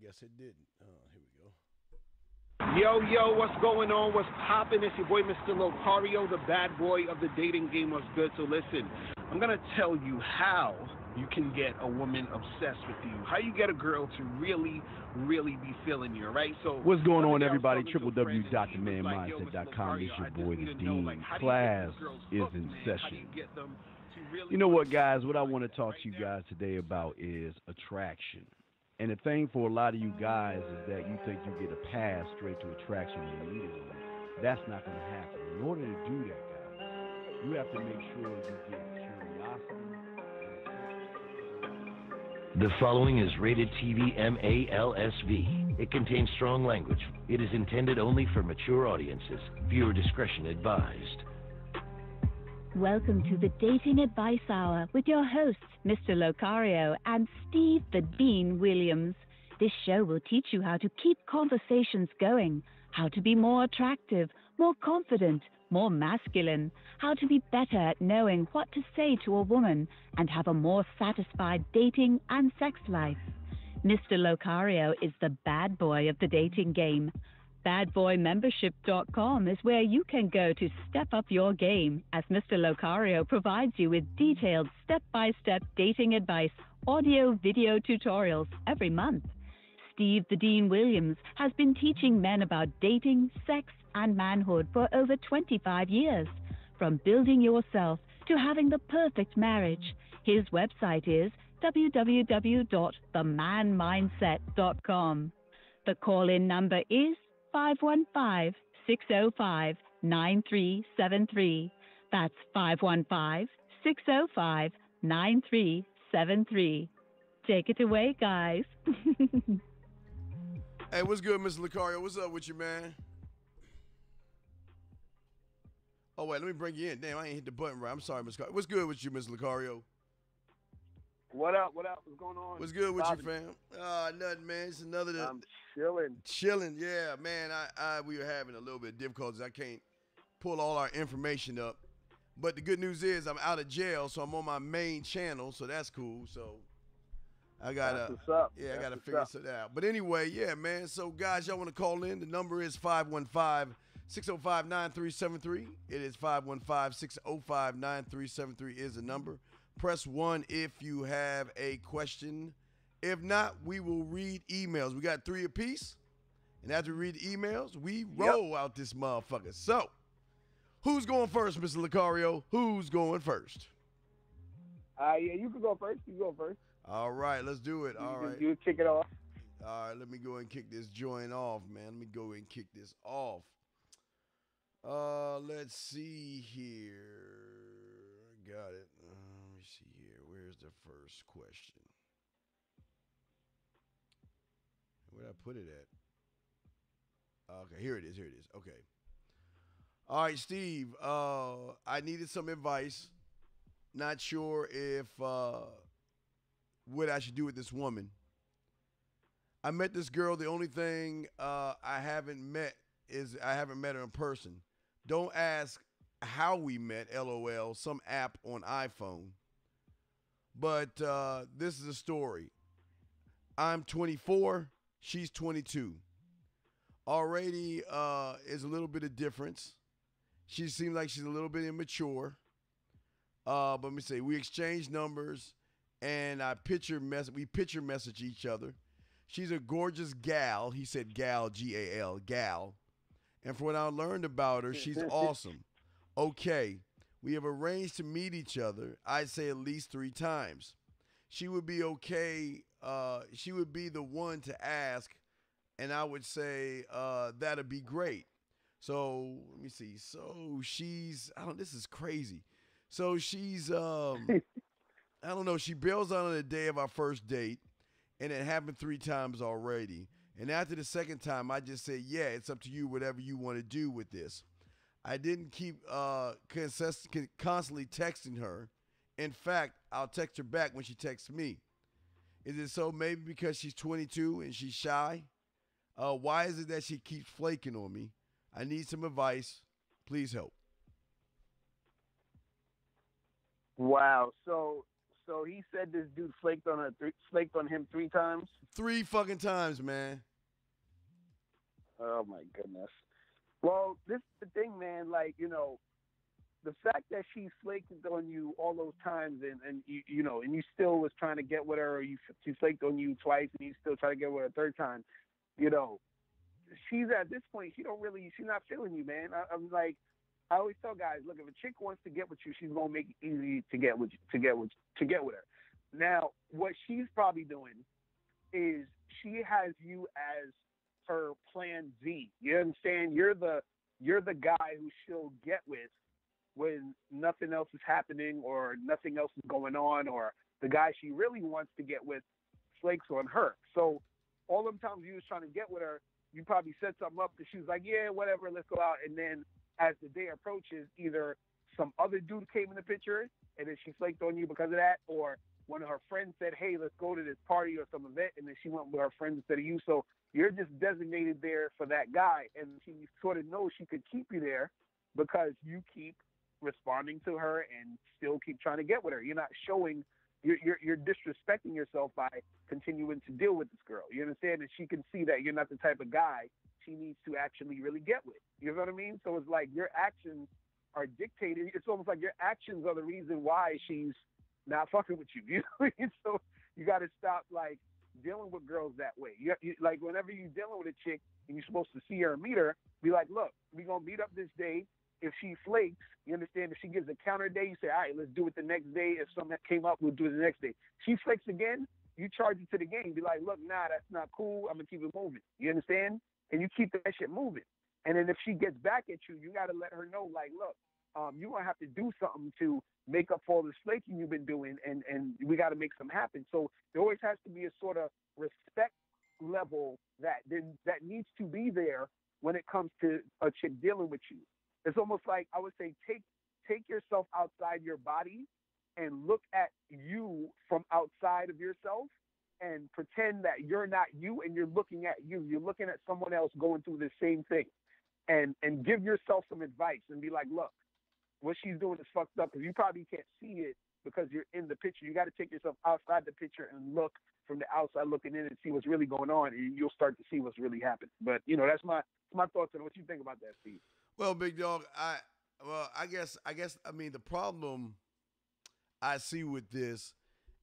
guess it didn't. Here we go. Yo, what's going on? What's poppin'? It's your boy, Mr. Locario, the bad boy of the dating game. What's good? So listen, I'm going to tell you how you can get a woman obsessed with you, how you get a girl to really, really be feeling you, right? So what's going on, everybody? www.themanmindset.com. It's your boy, the Dean. Class is in session. You know what, guys? What I want to talk to you guys today about is attraction. And the thing for a lot of you guys is that you think you get a pass straight to attraction immediately. That's not going to happen. In order to do that, guys, you have to make sure you get curiosity. The following is rated TV MALSV. It contains strong language. It is intended only for mature audiences. Viewer discretion advised. Welcome to the Dating Advice Hour with your hosts, Mr. Locario and Steve the Dean Williams. This show will teach you how to keep conversations going, how to be more attractive, more confident, more masculine, how to be better at knowing what to say to a woman, and have a more satisfied dating and sex life. Mr. Locario is the bad boy of the dating game. BadBoyMembership.com is where you can go to step up your game, as Mr. Locario provides you with detailed step-by-step dating advice, audio, video tutorials every month. Steve the Dean Williams has been teaching men about dating, sex, and manhood for over 25 years. From building yourself to having the perfect marriage, his website is www.themanmindset.com. The call-in number is 515-605-9373. That's 515-605-9373. Take it away, guys. Hey, what's good, Mr. Locario? What's up with you, man? Oh, wait, let me bring you in. Damn, I ain't hit the button right. I'm sorry, Mr. Locario. What's good with you, Mr. Locario? What up? What's going on? What's good with you, fam? Nothing, man. It's another. I'm chilling. Chilling, yeah, man. We were having a little bit of difficulties. I can't pull all our information up, but the good news is I'm out of jail, so I'm on my main channel, so that's cool. So I gotta, what's up. Yeah, I gotta figure something out. But anyway, yeah, man. So guys, y'all want to call in? The number is 515-605-9373. It is 515-605-9373 is the number. Press 1 if you have a question. If not, we will read emails. We got 3 apiece. And after we read the emails, we roll out this motherfucker. So, who's going first, Mr. Locario? Who's going first? Yeah, you can go first. All right, let's do it. All right. You kick it off. All right, let me go and kick this joint off, man. Let me go and kick this off. Let's see here. Got it. Let me see here. Where's the first question? Where'd I put it at? Okay, here it is. Okay. All right, Steve. I needed some advice. Not sure if what I should do with this woman. I met this girl. The only thing I haven't met her in person. Don't ask how we met, LOL, some app on iPhone. But this is a story. I'm 24, she's 22. Already is a little bit of difference. She seems like she's a little bit immature. But let me say, we exchange numbers and we picture message each other. She's a gorgeous gal. He said gal, G-A-L, gal. And from what I learned about her, she's awesome. Okay, we have arranged to meet each other, I'd say at least 3 times. She would be okay. She would be the one to ask, and I would say that'd be great. So let me see. So she's, this is crazy. So she's, I don't know, she bails out on the day of our first date, and it happened 3 times already. And after the second time, I just said, yeah, it's up to you, whatever you want to do with this. I didn't keep constantly texting her. In fact, I'll text her back when she texts me. Is it so maybe because she's 22 and she's shy? Why is it that she keeps flaking on me? I need some advice. Please help. Wow. So So he said this dude flaked on him 3 times. 3 fucking times, man. Oh my goodness. Well, this is the thing, man. Like, the fact that she flaked on you all those times, and you still was trying to get with her, or she flaked on you twice, and you still try to get with her a third time. She's at this point. She's not feeling you, man. I'm like, I always tell guys, look, if a chick wants to get with you, she's gonna make it easy to get with her. Now, what she's probably doing is she has you as her plan Z. You understand? You're the guy who she'll get with when nothing else is happening or nothing else is going on, or the guy she really wants to get with flakes on her. So all them times you was trying to get with her, you probably set something up that she was like, yeah, whatever, let's go out. And then as the day approaches, either some other dude came in the picture and then she flaked on you because of that, or one of her friends said, hey, let's go to this party or some event, and then she went with her friends instead of you. So you're just designated there for that guy, and she sort of knows she could keep you there because you keep responding to her and still keep trying to get with her. You're not showing, you're disrespecting yourself by continuing to deal with this girl. You understand? And she can see that you're not the type of guy she needs to actually really get with. You know what I mean? So it's like your actions are dictated. It's almost like your actions are the reason why she's not fucking with you. You know what I mean? So you got to stop like dealing with girls that way. You, like whenever you're dealing with a chick and you're supposed to see her or meet her, be like, look, we're going to meet up this day. If she flakes, you understand, if she gives a counter day, you say, all right, let's do it the next day. If something came up, we'll do it the next day. She flakes again, you charge it to the game. Be like, look, nah, that's not cool. I'm going to keep it moving. You understand? And you keep that shit moving. And then if she gets back at you, you got to let her know, like, look, you're going to have to do something to make up for all the flaking you've been doing, and we got to make something happen. So there always has to be a sort of respect level that needs to be there when it comes to a chick dealing with you. It's almost like, I would say, take yourself outside your body and look at you from outside of yourself and pretend that you're not you and you're looking at you. You're looking at someone else going through the same thing, and give yourself some advice and be like, look, what she's doing is fucked up, because you probably can't see it because you're in the picture. You got to take yourself outside the picture and look from the outside looking in and see what's really going on, and you'll start to see what's really happening. But, that's my thoughts on what you think about that, Steve. Well, big dog, I guess the problem I see with this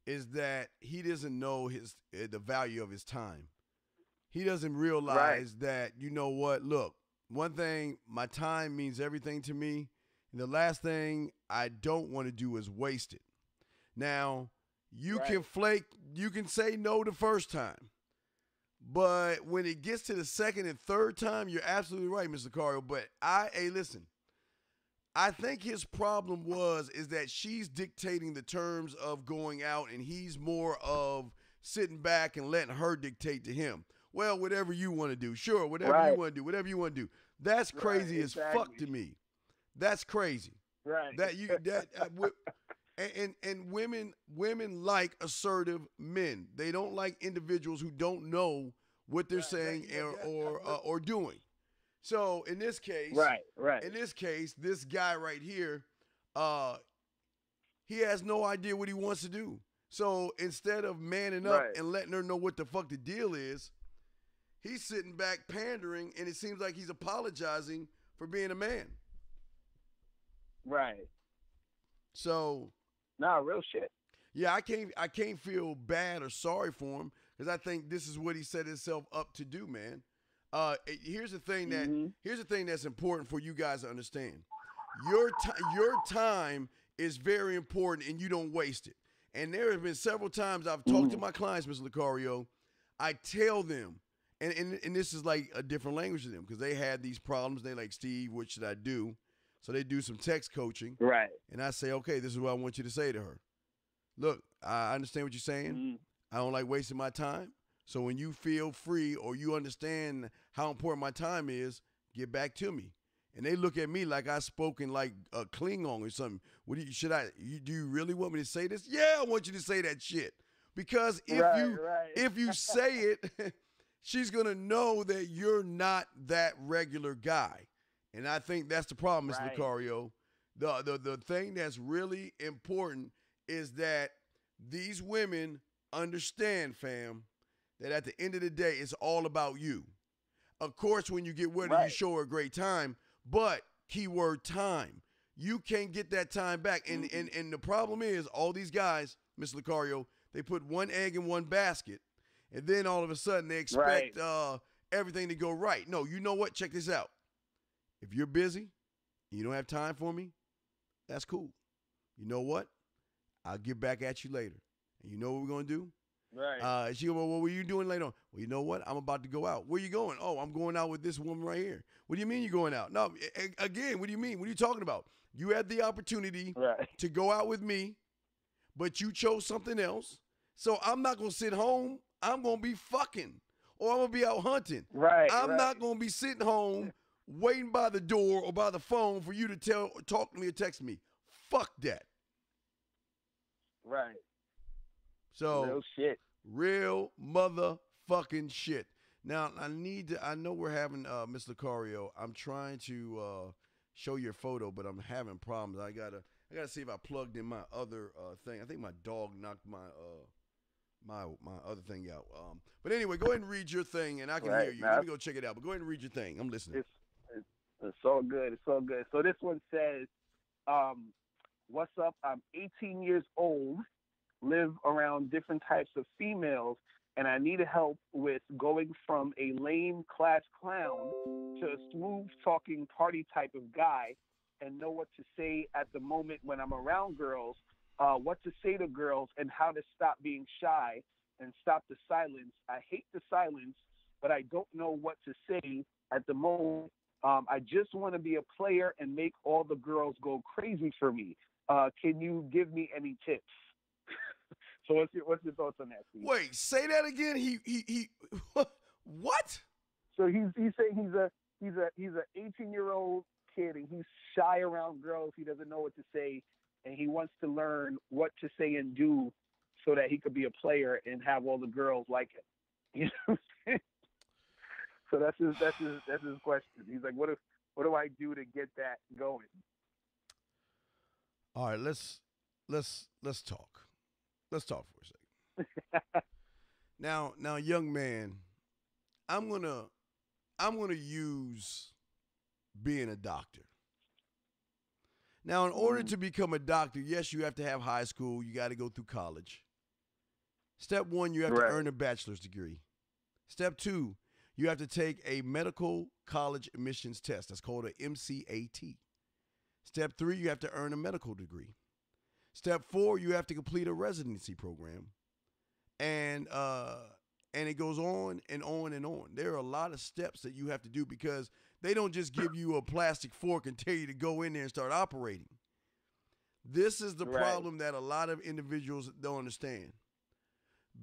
is that he doesn't know the value of his time. He doesn't realize that, you know what, look, one thing, my time means everything to me, and the last thing I don't want to do is waste it. Now, you can flake, you can say no the first time. But when it gets to the second and third time, you're absolutely right, Mr. Locario. But listen, I think his problem is that she's dictating the terms of going out, and he's more of sitting back and letting her dictate to him. Well, whatever you want to do, sure, whatever you want to do, whatever you want to do. That's crazy as fuck to me. That's crazy. Right. And women like assertive men. They don't like individuals who don't know what they're saying or doing. So in this case, in this case, this guy right here, he has no idea what he wants to do. So instead of manning up and letting her know what the fuck the deal is, he's sitting back pandering, and it seems like he's apologizing for being a man. Right. So. Nah, real shit. Yeah, I can't feel bad or sorry for him, because I think this is what he set himself up to do, man. Here's the thing that's important for you guys to understand. Your time is very important, and you don't waste it. And there have been several times I've talked to my clients, Mr. Locario. I tell them, and this is like a different language to them, because they had these problems. They like, Steve, what should I do? So they do some text coaching. Right. And I say, okay, this is what I want you to say to her. Look, I understand what you're saying. Mm-hmm. I don't like wasting my time. So when you feel free or you understand how important my time is, get back to me. And they look at me like I spoken like a Klingon or something. Do you really want me to say this? Yeah, I want you to say that shit. Because if you say it, she's going to know that you're not that regular guy. And I think that's the problem, Mr. Locario. The thing that's really important is that these women understand, fam, that at the end of the day, it's all about you. Of course, when you get with her, you show her a great time, but keyword time. You can't get that time back. And the problem is, all these guys, Mr. Locario, they put one egg in one basket, and then all of a sudden they expect everything to go right. No, you know what? Check this out. If you're busy, you don't have time for me, that's cool. You know what? I'll get back at you later. And you know what we're going to do? Right. She go, well, what were you doing later on? Well, you know what? I'm about to go out. Where you going? Oh, I'm going out with this woman right here. What do you mean you're going out? No, again, what do you mean? What are you talking about? You had the opportunity to go out with me, but you chose something else. So I'm not going to sit home. I'm going to be fucking, or I'm going to be out hunting. I'm not going to be sitting home waiting by the door or by the phone for you to talk to me or text me. Fuck that. Right. So real shit. Real motherfucking shit. Now I know we're having Miss Locario. I'm trying to show your photo, but I'm having problems. I gotta see if I plugged in my other thing. I think my dog knocked my other thing out. But anyway, go ahead and read your thing, and I can hear you. Let me go check it out. But go ahead and read your thing. I'm listening. It's so good. It's so good. So this one says, what's up? I'm 18 years old, live around different types of females, and I need help with going from a lame class clown to a smooth talking party type of guy, and know what to say at the moment when I'm around girls, what to say to girls, and how to stop being shy and stop the silence. I hate the silence, but I don't know what to say at the moment. I just want to be a player and make all the girls go crazy for me. Can you give me any tips? So what's your thoughts on that, Steve? Wait, say that again. He what? So he's saying he's a 18-year-old kid, and he's shy around girls. He doesn't know what to say, and he wants to learn what to say and do so that he could be a player and have all the girls like him. You know what I'm saying? So that's his question. He's like, what do I do to get that going? All right, let's talk. Let's talk for a second. Now, young man, I'm gonna use being a doctor. Now, in order to become a doctor, yes, you have to have high school. You got to go through college. Step 1, you have to earn a bachelor's degree. Step 2, you have to take a medical college admissions test. That's called an MCAT. Step 3, you have to earn a medical degree. Step 4, you have to complete a residency program. And it goes on and on and on. There are a lot of steps that you have to do because they don't just give you a plastic fork and tell you to go in there and start operating. This is the problem that a lot of individuals don't understand.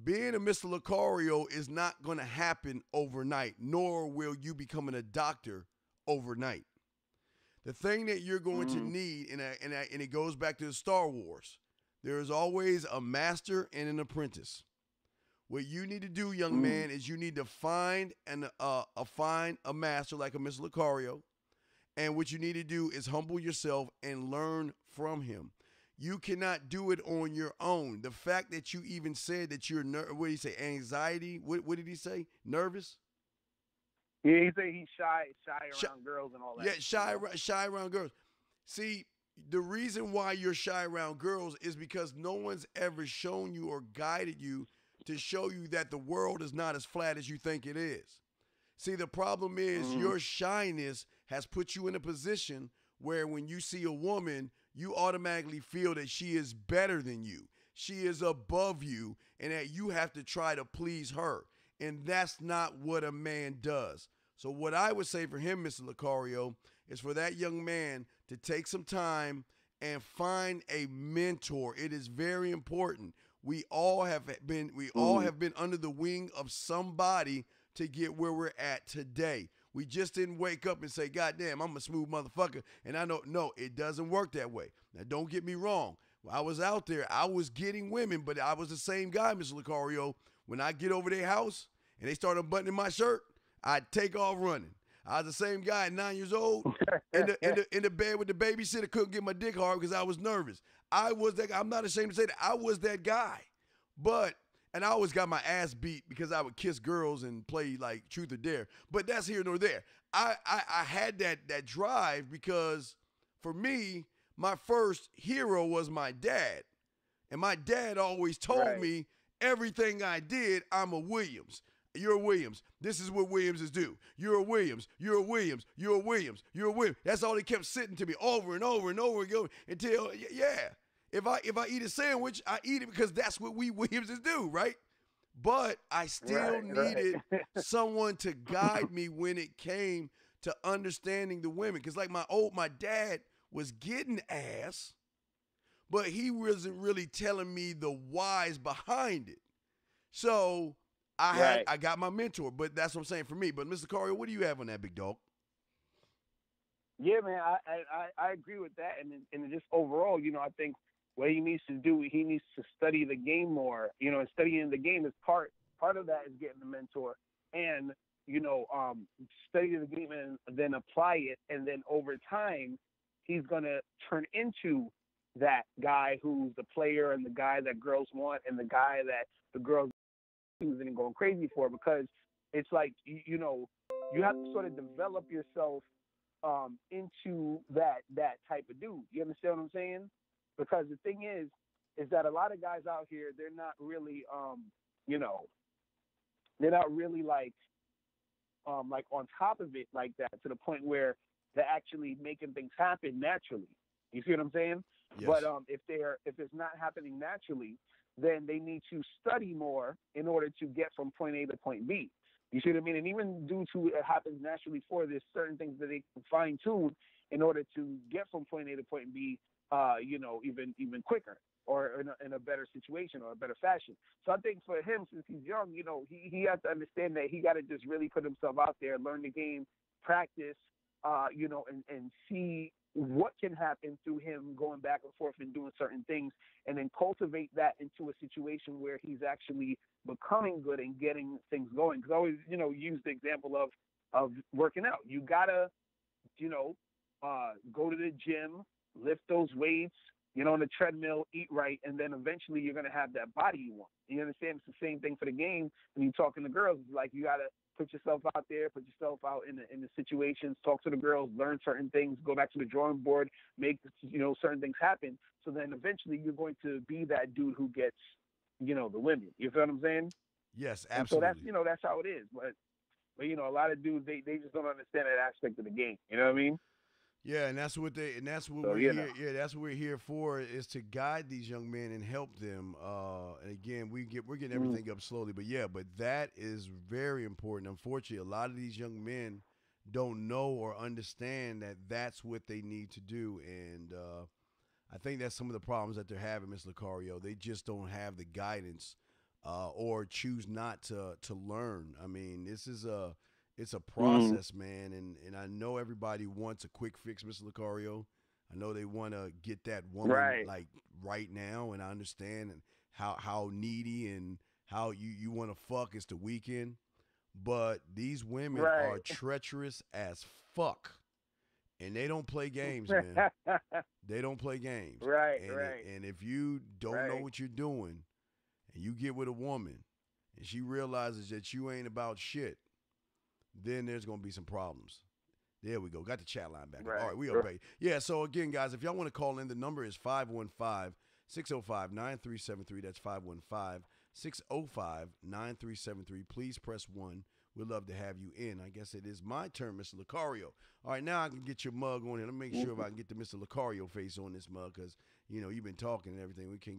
Being a Mr. Locario is not going to happen overnight, nor will you becoming a doctor overnight. The thing that you're going to need, and it goes back to the Star Wars, there is always a master and an apprentice. What you need to do, young man, is you need to find a master like a Mr. Locario, and what you need to do is humble yourself and learn from him. You cannot do it on your own. The fact that you even said that you're what did he say? Anxiety? What did he say? Nervous? Yeah, he said he's shy around girls and all that. Yeah, shy around girls. See, the reason why you're shy around girls is because no one's ever shown you or guided you to show you that the world is not as flat as you think it is. See, the problem is your shyness has put you in a position where when you see a woman, you automatically feel that she is better than you. She is above you, and that you have to try to please her. And that's not what a man does. So what I would say for him, Mr. Locario, is for that young man to take some time and find a mentor. It is very important. We all have been under the wing of somebody to get where we're at today. We just didn't wake up and say, God damn, I'm a smooth motherfucker. And I know, no, it doesn't work that way. Now, don't get me wrong. When I was out there, I was getting women, but I was the same guy, Mr. Locario. When I get over their house and they start unbuttoning my shirt, I'd take off running. I was the same guy at 9 years old in the bed with the babysitter, couldn't get my dick hard because I was nervous. I was that guy. I'm not ashamed to say that. I was that guy. And I always got my ass beat because I would kiss girls and play like truth or dare. But that's here nor there. I had that drive because for me, my first hero was my dad. And my dad always told me everything I did, I'm a Williams. You're a Williams. This is what Williamses do. You're a Williams. You're a Williams. You're a Williams. You're a Williams. That's all he kept sitting to me over and over and over again until, yeah. If I eat a sandwich, I eat it because that's what we Williamses do, right? But I still needed someone to guide me when it came to understanding the women. Because like my dad was getting ass, but he wasn't really telling me the whys behind it. So I got my mentor, but that's what I'm saying for me. But Mr. Locario, what do you have on that, big dog? Yeah, man, I agree with that. And just overall, I think what he needs to do, he needs to study the game more. And studying the game is part of that is getting a mentor. And, study the game and then apply it. And then over time, he's going to turn into that guy who's the player and the guy that girls want and the guy that the girls using and going crazy for, because it's like, you have to sort of develop yourself into that type of dude. You understand what I'm saying? Because the thing is that a lot of guys out here, they're not really, they're not really like on top of it like that to the point where they're actually making things happen naturally. You see what I'm saying? Yes. But if it's not happening naturally, then they need to study more in order to get from point A to point B. You see what I mean? And even due to it happens naturally there's certain things that they can fine tune in order to get from point A to point B, even quicker or in a better situation or a better fashion. So I think for him, since he's young, he has to understand that he got to just really put himself out there, learn the game, practice, and see what can happen through him going back and forth and doing certain things, and then cultivate that into a situation where he's actually becoming good and getting things going. Because I always, use the example of working out. You gotta, go to the gym, lift those weights, on the treadmill, eat right, and then eventually you're gonna have that body you want. You understand? It's the same thing for the game. When you're talking to girls, it's like you gotta put yourself out there, put yourself out in the situations, talk to the girls, learn certain things, go back to the drawing board, make, certain things happen. So then eventually you're going to be that dude who gets, the women. You feel what I'm saying? Yes, absolutely. And so that's how it is. But a lot of dudes, they just don't understand that aspect of the game. You know what I mean? Yeah, and that's what we're here. Yeah, that's what we're here for, is to guide these young men and help them. And again, we're getting everything up slowly, but that is very important. Unfortunately, a lot of these young men don't know or understand that that's what they need to do, and I think that's some of the problems that they're having, Mr. Locario. They just don't have the guidance, or choose not to learn. I mean, it's a process, man, and I know everybody wants a quick fix, Mr. Locario. I know they want to get that woman right now, and I understand and how needy and how you want to fuck is the weekend. But these women are treacherous as fuck, and they don't play games, man. They don't play games. And if you don't know what you're doing, and you get with a woman, and she realizes that you ain't about shit, then there's going to be some problems. There we go. Got the chat line back. All right, we obey. Yeah, so again, guys, if y'all want to call in, the number is 515-605-9373. That's 515-605-9373. Please press 1. We'd love to have you in. I guess it is my turn, Mr. Locario. All right, now I can get your mug on here. Let me make sure if I can get the Mr. Locario face on this mug, because you've been talking and everything. We can't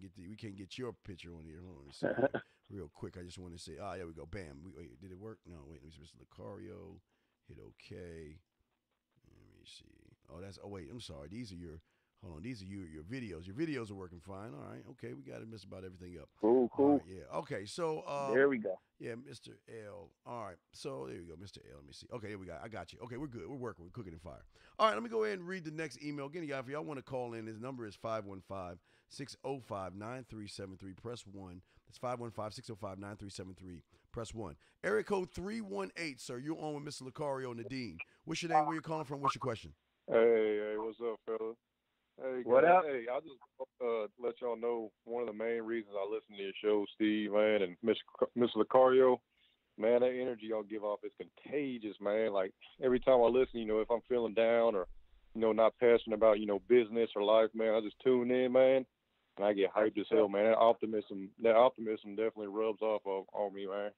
get your picture on here. Hold on a second. Real quick, I just want to say, there we go. Bam. Wait, did it work? No, wait. Let me see. Mr. Locario. Hit OK. Let me see. Wait, I'm sorry. These are your videos. Your videos are working fine. All right. Okay, we got to mess about everything up. Cool. Right, yeah. Okay, so there we go. Yeah, Mr. L. All right. So there you go, Mr. L. Let me see. Okay, here we go. I got you. Okay, we're good. We're working. We're cooking and fire. All right, let me go ahead and read the next email. Again, guys, if y'all want to call in, his number is 515-605-9373. Press 1. That's 515-605-9373. press 1. Area code 318, sir. You're on with Mr. Locario and Nadine. What's your name? Where you calling from? What's your question? Hey, what's up, fella? Hey, What guys. up? Hey, I just let y'all know one of the main reasons I listen to your show, Steve, man, and Mr. Locario. Man, that energy y'all give off is contagious, man. Like, every time I listen, if I'm feeling down or, not passionate about, business or life, man, I just tune in, man, and I get hyped as hell, man. That optimism definitely rubs off on me, man.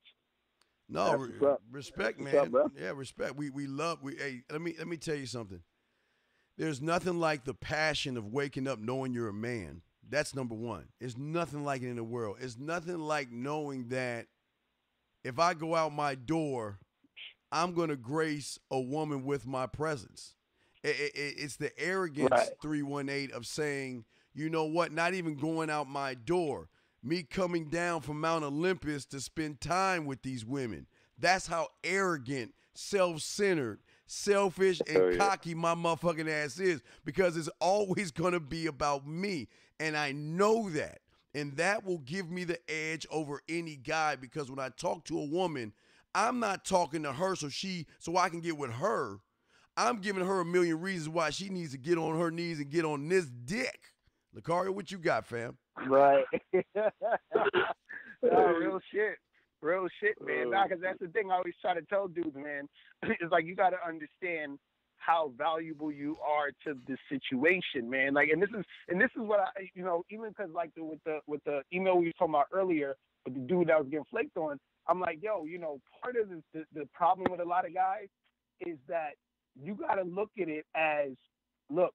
No, respect, man. Up, bro? Yeah, respect. We love. Hey, let me tell you something. There's nothing like the passion of waking up knowing you're a man. That's number one. There's nothing like it in the world. It's nothing like knowing that if I go out my door, I'm going to grace a woman with my presence. It's the arrogance, right. 318, of saying, you know what, not even going out my door, me coming down from Mount Olympus to spend time with these women. That's how arrogant, self-centered, selfish, and cocky my motherfucking ass is, because it's always going to be about me. And I know that. And that will give me the edge over any guy, because when I talk to a woman, I'm not talking to her so I can get with her. I'm giving her a million reasons why she needs to get on her knees and get on this dick. Locario, what you got, fam? Right. Real shit, man. Because that's the thing I always try to tell dudes, man. It's like, you got to understand how valuable you are to the situation, man. Like, and this is what I, even because like with the email we were talking about earlier with the dude that was getting flaked on, I'm like, yo, part of the problem with a lot of guys is that you got to look at it as, look,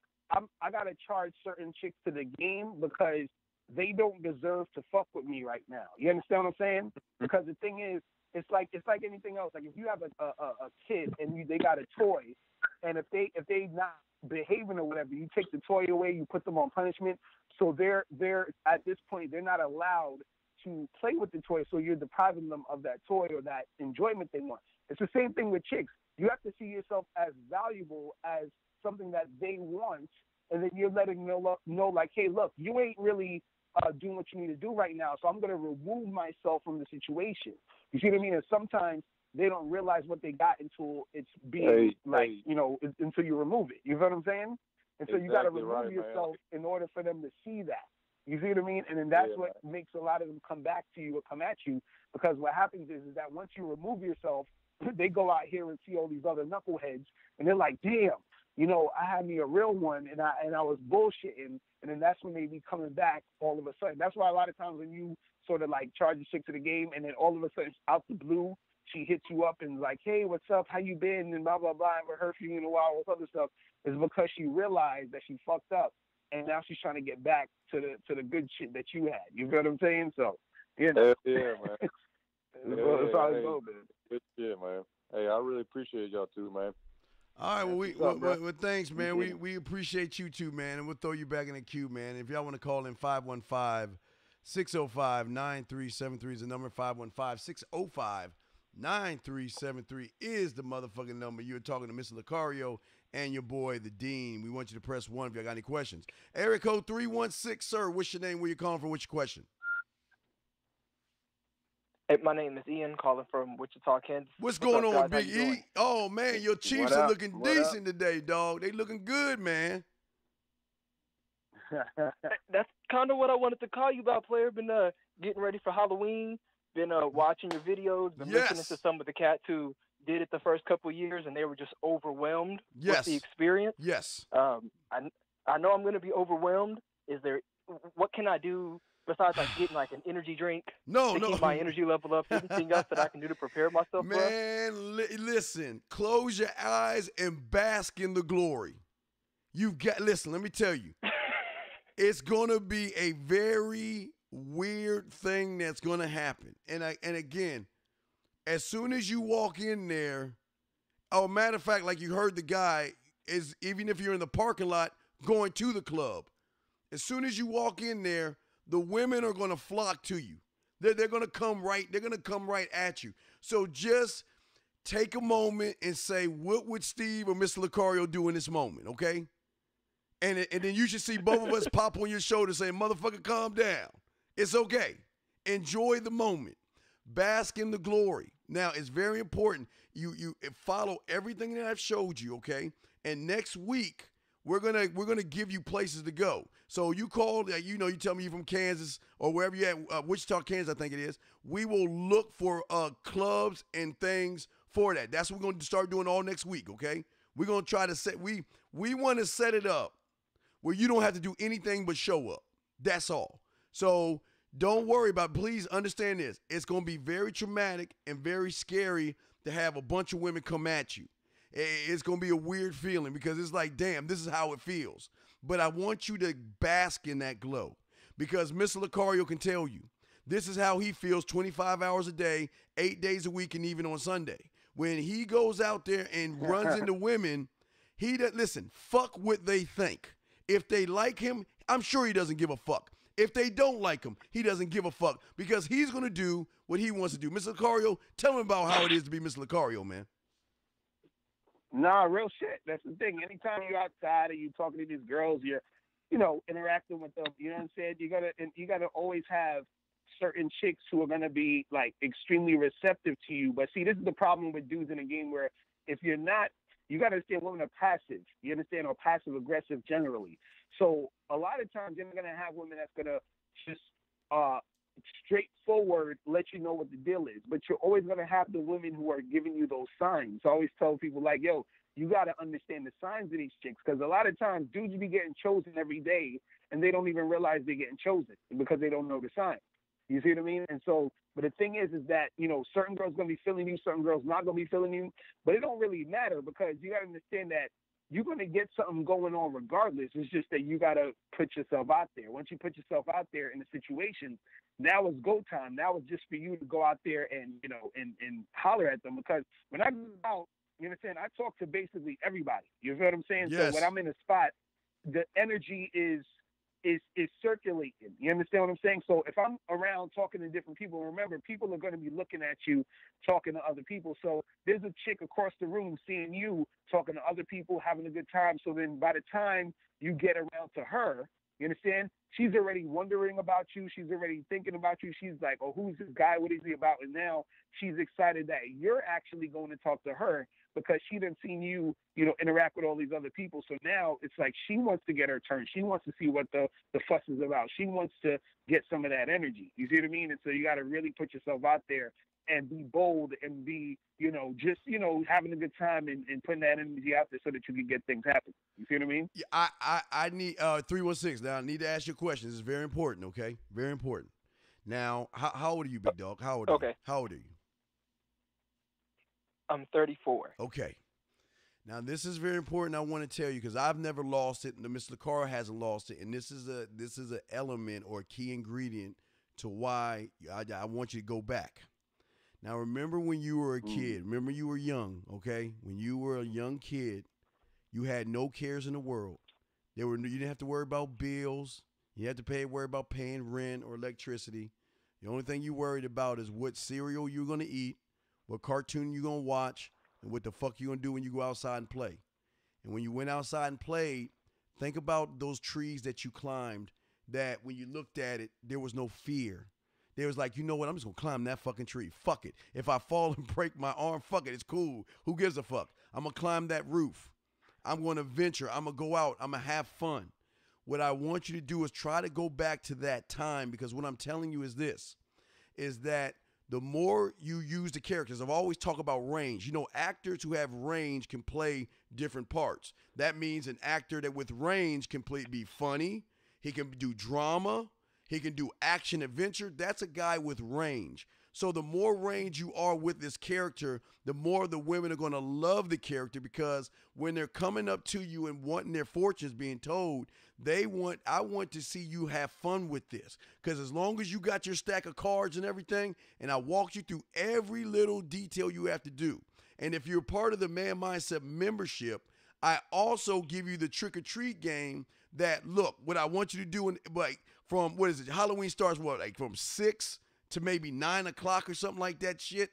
I got to charge certain chicks to the game because they don't deserve to fuck with me right now. You understand what I'm saying? Because the thing is, it's like anything else. Like, if you have a kid and they got a toy, and if they not behaving or whatever, you take the toy away, you put them on punishment. So they're at this point, they're not allowed to play with the toy. So you're depriving them of that toy or that enjoyment they want. It's the same thing with chicks. You have to see yourself as valuable as something that they want, and then you're letting them know, like, hey, look, you ain't really doing what you need to do right now, so I'm going to remove myself from the situation. You see what I mean? And sometimes they don't realize what they got until it's being until you remove it. You know what I'm saying? And so you got to remove yourself in order for them to see that. You see what I mean? And then that's what makes a lot of them come back to you or come at you, because what happens is that once you remove yourself, they go out here and see all these other knuckleheads, and they're like, damn, I had me a real one, and I was bullshitting, and then that's when they be coming back all of a sudden. That's why a lot of times when you sort of like charge the chick to the game, and then all of a sudden out the blue, she hits you up and like, hey, what's up? How you been? And blah, blah, blah. I haven't heard from you in a while. All this other stuff is because she realized that she fucked up, and now she's trying to get back to the good shit that you had. You know what I'm saying? So, Yeah, man. It's all good, man. Good shit, man. Hey, I really appreciate y'all too, man. All right, well, thanks, man. We appreciate you too, man, and we'll throw you back in the queue, man. If y'all want to call in, 515-605-9373 is the number. 515-605-9373 is the motherfucking number. You're talking to Mr. Locario and your boy, the Dean. We want you to press 1 if y'all got any questions. Area code 316, sir. What's your name? Where you calling from? What's your question? Hey, my name is Ian, calling from Wichita, Kansas. What's going on, Big E? Oh, man, your Chiefs are looking decent today, dog. They looking good, man. That's kind of what I wanted to call you about, player. Been getting ready for Halloween. Been watching your videos. Been listening to some of the cats who did it the first couple of years, and they were just overwhelmed with the experience. Yes. I know I'm going to be overwhelmed. What can I do besides like getting like an energy drink to keep my energy level up? Anything else that I can do to prepare myself? Man, listen, close your eyes and bask in the glory. Listen, let me tell you, it's going to be a very weird thing that's going to happen. And again, as soon as you walk in there, matter of fact, like you heard the guy, is even if you're in the parking lot going to the club, as soon as you walk in there, the women are going to flock to you. They're going to come right. They're going to come right at you. So just take a moment and say, what would Steve or Mr. Locario do in this moment, okay? And then you should see both of us pop on your shoulder saying, motherfucker, calm down. It's okay. Enjoy the moment. Bask in the glory. Now, it's very important. You follow everything that I've showed you, okay? And next week, we're gonna give you places to go. So you call, you tell me you're from Kansas or wherever you're at, Wichita, Kansas, I think it is. We will look for clubs and things for that. That's what we're gonna start doing all next week, okay? We're gonna try to we want to set it up where you don't have to do anything but show up. That's all. So don't worry about it. Please understand this. It's going to be very traumatic and very scary to have a bunch of women come at you. It's going to be a weird feeling because it's like, damn, this is how it feels. But I want you to bask in that glow because Mr. Locario can tell you this is how he feels 25 hours a day, 8 days a week, and even on Sunday. When he goes out there and runs into women, listen, fuck what they think. If they like him, I'm sure he doesn't give a fuck. If they don't like him, he doesn't give a fuck because he's going to do what he wants to do. Mr. Locario, tell him about how it is to be Mr. Locario, man. Nah, real shit. That's the thing. Anytime you're outside and you're talking to these girls, you're, interacting with them, you know what I'm saying? You gotta always have certain chicks who are gonna be like extremely receptive to you. But see, this is the problem with dudes in the game where if you're not, you gotta understand women are passive. You understand, or passive aggressive generally. So a lot of times you're gonna have women that's gonna just straightforward let you know what the deal is, but you're always going to have the women who are giving you those signs. I always tell people like, yo, you got to understand the signs of these chicks, because a lot of times dudes be getting chosen every day and they don't even realize they're getting chosen because they don't know the signs. You see what I mean? And so, but the thing is that, certain girls going to be feeling you, certain girls not going to be feeling you, but it don't really matter because you got to understand that you're going to get something going on regardless. It's just that you got to put yourself out there. Once you put yourself out there in the situation, now it's go time. Now it's just for you to go out there and, and holler at them. Because when I go out, you understand, I talk to basically everybody. You know what I'm saying? Yes. So when I'm in a spot, the energy is circulating. You understand what I'm saying? So if I'm around talking to different people, remember, people are going to be looking at you, talking to other people. So there's a chick across the room seeing you talking to other people, having a good time. So then by the time you get around to her, you understand? She's already wondering about you. She's already thinking about you. She's like, oh, who's this guy? What is he about? And now she's excited that you're actually going to talk to her because she done seen you, interact with all these other people. So now it's like she wants to get her turn. She wants to see what the fuss is about. She wants to get some of that energy. You see what I mean? And so you got to really put yourself out there and be bold and be, just, having a good time and putting that energy out there so that you can get things happen. You see what I mean? Yeah, I need 316. Now I need to ask you a question. This is very important, okay? Very important. Now, how old are you, big dog? How old are you? How old are you? I'm 34. Okay. Now this is very important. I want to tell you because I've never lost it, and Mr. Locario hasn't lost it, and this is an element or a key ingredient to why I want you to go back. Now, remember when you were a kid. Remember you were young, okay? When you were a young kid, you had no cares in the world. You didn't have to worry about bills. You had to worry about paying rent or electricity. The only thing you worried about is what cereal you're going to eat, what cartoon you're going to watch, and what the fuck you're going to do when you go outside and play. And when you went outside and played, think about those trees that you climbed that when you looked at it, there was no fear. They was like, you know what? I'm just going to climb that fucking tree. Fuck it. If I fall and break my arm, fuck it. It's cool. Who gives a fuck? I'm going to climb that roof. I'm going to venture. I'm going to go out. I'm going to have fun. What I want you to do is try to go back to that time because what I'm telling you is this, is that the more you use the characters, I've always talked about range. Actors who have range can play different parts. That means an actor that with range can be funny. He can do drama. He can do action adventure. That's a guy with range. So the more range you are with this character, the more the women are going to love the character because when they're coming up to you and wanting their fortunes being told, I want to see you have fun with this. Because as long as you got your stack of cards and everything, and I walked you through every little detail you have to do. And if you're part of the Man Mindset membership, I also give you the trick or treat game that, look, what I want you to do from, Halloween starts from 6 to maybe 9 o'clock or something like that shit.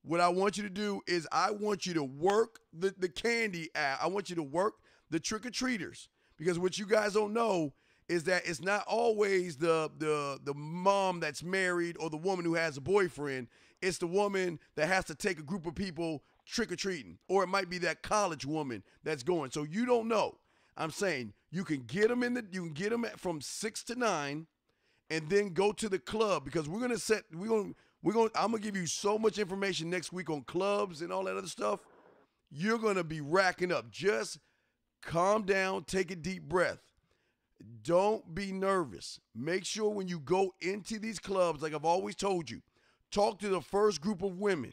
What I want you to do is I want you to work the candy. I want you to work the trick-or-treaters. Because what you guys don't know is that it's not always the mom that's married or the woman who has a boyfriend. It's the woman that has to take a group of people trick-or-treating, or it might be that college woman that's going. So you don't know. I'm saying you can get them from 6 to 9 and then go to the club, because I'm gonna give you so much information next week on clubs and all that other stuff. You're gonna be racking up. Just calm down, take a deep breath. Don't be nervous. Make sure when you go into these clubs, like I've always told you, talk to the first group of women.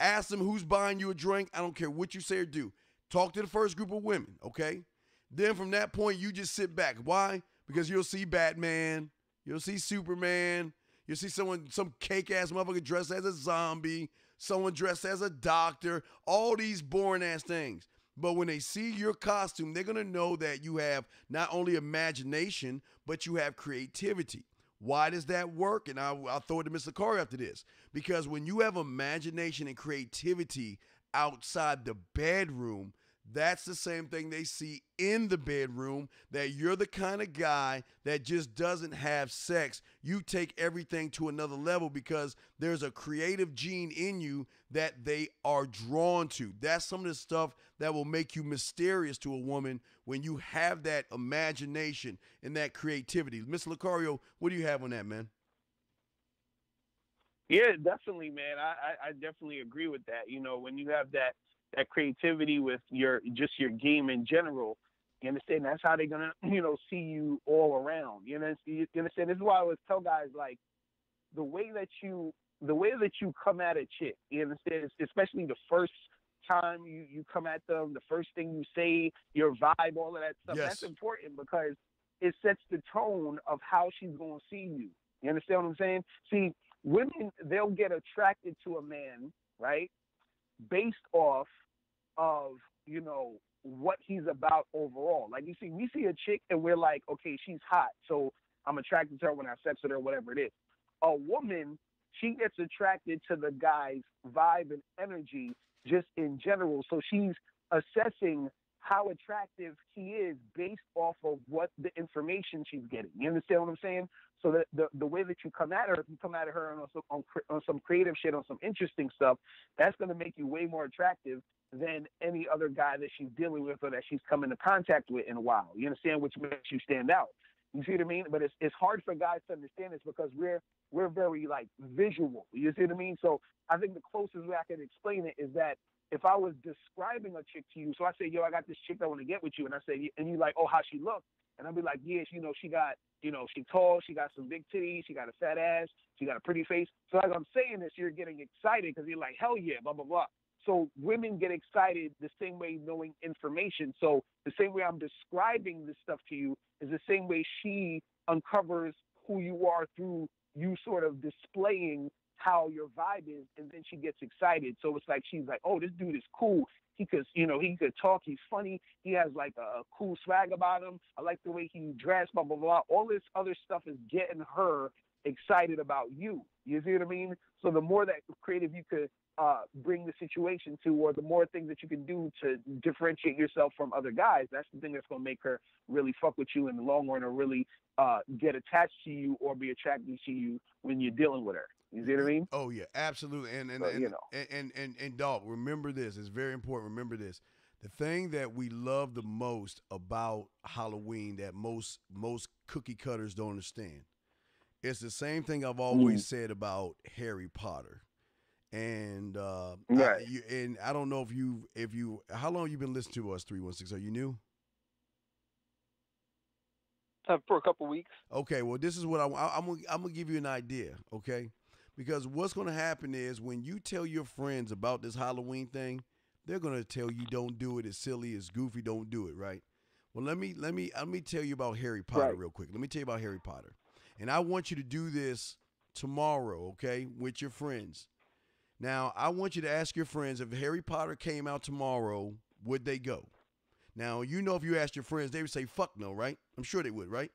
Ask them who's buying you a drink. I don't care what you say or do. Talk to the first group of women, okay? Then from that point, you just sit back. Why? Because you'll see Batman. You'll see Superman. You'll see some cake-ass motherfucker dressed as a zombie. Someone dressed as a doctor. All these boring-ass things. But when they see your costume, they're going to know that you have not only imagination, but you have creativity. Why does that work? And I'll throw it to Mr. Locario after this. Because when you have imagination and creativity outside the bedroom, that's the same thing they see in the bedroom, that you're the kind of guy that just doesn't have sex. You take everything to another level because there's a creative gene in you that they are drawn to. That's some of the stuff that will make you mysterious to a woman when you have that imagination and that creativity. Mr. Locario, what do you have on that, man? Yeah, definitely, man. I definitely agree with that. You know, when you have that creativity with your game in general, you understand, that's how they're gonna, see you all around. You understand? This is why I always tell guys, like, the way that you come at a chick, you understand, especially the first time you come at them, the first thing you say, your vibe, all of that stuff. Yes. That's important because it sets the tone of how she's gonna see you. You understand what I'm saying? See, women, they'll get attracted to a man, right, based off of, what he's about overall. Like, we see a chick and we're like, okay, she's hot, so I'm attracted to her when I have sex with her, whatever it is. A woman, she gets attracted to the guy's vibe and energy just in general. So she's assessing how attractive he is based off of what the information she's getting. You understand what I'm saying? So that the way that you come at her, if you come at her on some creative shit, on some interesting stuff, that's going to make you way more attractive than any other guy that she's dealing with or that she's come into contact with in a while. You understand? Which makes you stand out. You see what I mean? But it's hard for guys to understand this because we're very, like, visual. You see what I mean? So I think the closest way I can explain it is that if I was describing a chick to you, so I say, yo, I got this chick I want to get with you, and I say, and you like, oh, how she look? And I'll be like, yeah, she got, she tall, she got some big titties, she got a fat ass, she got a pretty face. So as I'm saying this, you're getting excited because you're like, hell yeah, blah, blah, blah. So women get excited the same way knowing information. So the same way I'm describing this stuff to you is the same way she uncovers who you are through you sort of displaying how your vibe is, and then she gets excited. So it's like she's like, oh, this dude is cool. He could talk. He's funny. He has like a cool swag about him. I like the way he dressed, blah, blah, blah. All this other stuff is getting her excited about you. You see what I mean? So the more that creative you could bring the situation to, or the more things that you can do to differentiate yourself from other guys, that's the thing that's going to make her really fuck with you in the long run, or really get attached to you or be attracted to you when you're dealing with her. You see what I mean? Oh yeah, absolutely. And dog, remember this. It's very important. Remember this. The thing that we love the most about Halloween that most cookie cutters don't understand, it's the same thing I've always said about Harry Potter. And right. I don't know if you how long have you been listening to us 316? Are you new? For a couple weeks. Okay, well, this is what I'm gonna give you an idea, okay? Because what's gonna happen is when you tell your friends about this Halloween thing, they're gonna tell you don't do it. It's silly. It's goofy. Don't do it, right? Well, let me tell you about Harry Potter real quick. Let me tell you about Harry Potter, and I want you to do this tomorrow, okay, with your friends. Now, I want you to ask your friends if Harry Potter came out tomorrow, would they go? Now, if you asked your friends, they would say, fuck no, right? I'm sure they would, right?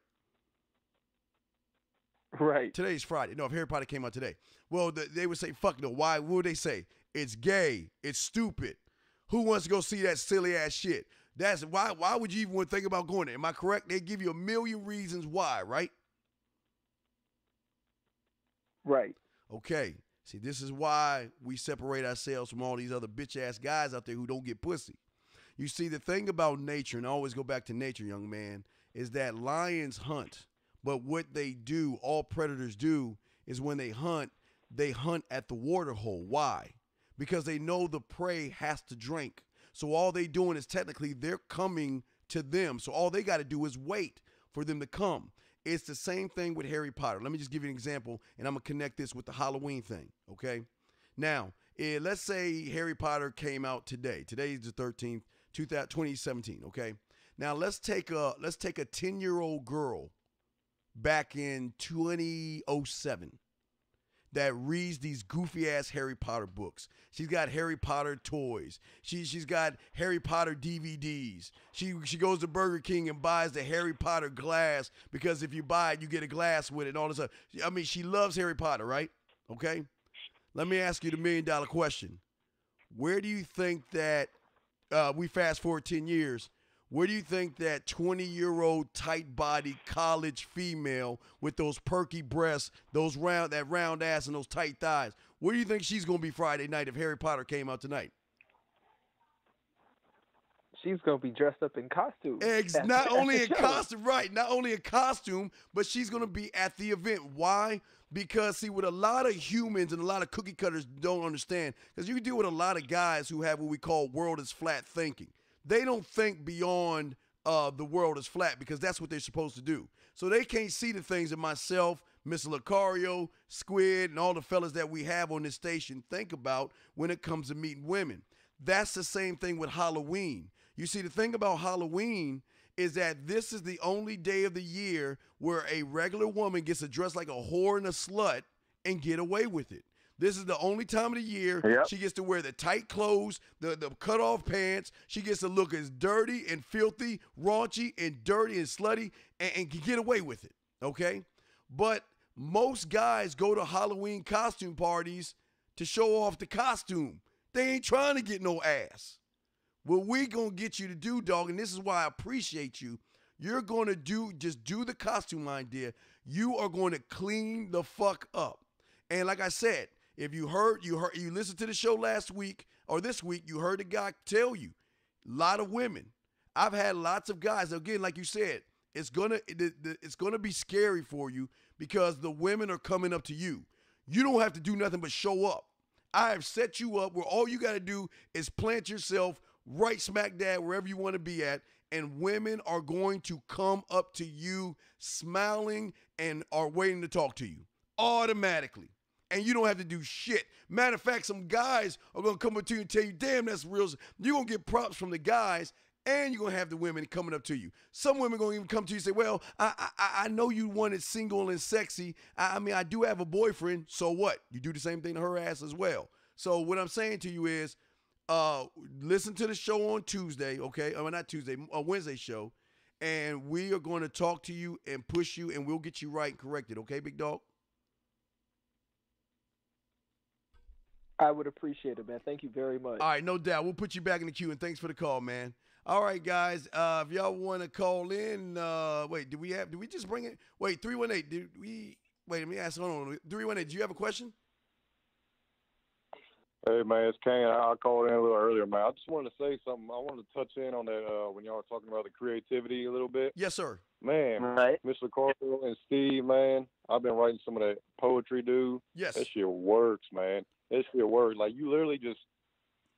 Right. Today's Friday. No, if Harry Potter came out today. Well, they would say, fuck no. Why? What would they say? It's gay. It's stupid. Who wants to go see that silly ass shit? That's why would you even want to think about going there? Am I correct? They give you a million reasons why, right? Right. Okay. See, this is why we separate ourselves from all these other bitch-ass guys out there who don't get pussy. You see, the thing about nature, and I always go back to nature, young man, is that lions hunt. But what they do, all predators do, is when they hunt at the water hole. Why? Because they know the prey has to drink. So all they doing is technically they're coming to them. So all they got to do is wait for them to come. It's the same thing with Harry Potter. Let me just give you an example, and I'm going to connect this with the Halloween thing, okay? Now, let's say Harry Potter came out today. Today is the 13th, 2017, okay? Now, let's take a 10-year-old girl back in 2007 that reads these goofy-ass Harry Potter books. She's got Harry Potter toys. She's got Harry Potter DVDs. She goes to Burger King and buys the Harry Potter glass because if you buy it, you get a glass with it and all this stuff. I mean, she loves Harry Potter, right? Okay? Let me ask you the million-dollar question. Where do you think that, we fast forward 10 years, where do you think that 20-year-old tight-bodied college female with those perky breasts, that round ass and those tight thighs, where do you think she's going to be Friday night if Harry Potter came out tonight? She's going to be dressed up in costume. Not only in costume, right, not only in costume, but she's going to be at the event. Why? Because, see, what a lot of humans and a lot of cookie cutters don't understand, because you deal with a lot of guys who have what we call world is flat thinking. They don't think beyond the world is flat because that's what they're supposed to do. So they can't see the things that myself, Mr. Locario, Squid, and all the fellas that we have on this station think about when it comes to meeting women. That's the same thing with Halloween. You see, the thing about Halloween is that this is the only day of the year where a regular woman gets to dress like a whore and a slut and get away with it. This is the only time of the year she gets to wear the tight clothes, the cut-off pants. She gets to look as dirty and filthy, raunchy and dirty and slutty and get away with it, okay? But most guys go to Halloween costume parties to show off the costume. They ain't trying to get no ass. What we gonna get you to do, dog, and this is why I appreciate you, you're gonna do the costume idea. You are going to clean the fuck up. And like I said, if you listened to the show last week or this week, you heard the guy tell you, a lot of women. I've had lots of guys. Again, like you said, it's gonna be scary for you because the women are coming up to you. You don't have to do nothing but show up. I have set you up where all you got to do is plant yourself right smack dab wherever you want to be at, and women are going to come up to you smiling and are waiting to talk to you automatically. And you don't have to do shit. Matter of fact, some guys are going to come up to you and tell you, damn, that's real. You're going to get props from the guys, and you're going to have the women coming up to you. Some women going to even come to you and say, well, I know you wanted single and sexy. I mean, I do have a boyfriend, so what? You do the same thing to her ass as well. So what I'm saying to you is, listen to the show on Tuesday, okay? Or not Tuesday, a Wednesday show, and we are going to talk to you and push you, and we'll get you right and corrected, okay, big dog? I would appreciate it, man. Thank you very much. All right, no doubt. We'll put you back in the queue, and thanks for the call, man. All right, guys. If y'all want to call in, wait, did we just bring it? Wait, 318. Let me ask. Hold on. 318, do you have a question? Hey, man, it's Kane. I called in a little earlier, man. I just wanted to say something. I wanted to touch in on that when y'all were talking about the creativity a little bit. Yes, sir. Man, Right. Mr. Carter and Steve, man, I've been writing some of that poetry, dude. Yes. That shit works, man. That shit works. Like, you literally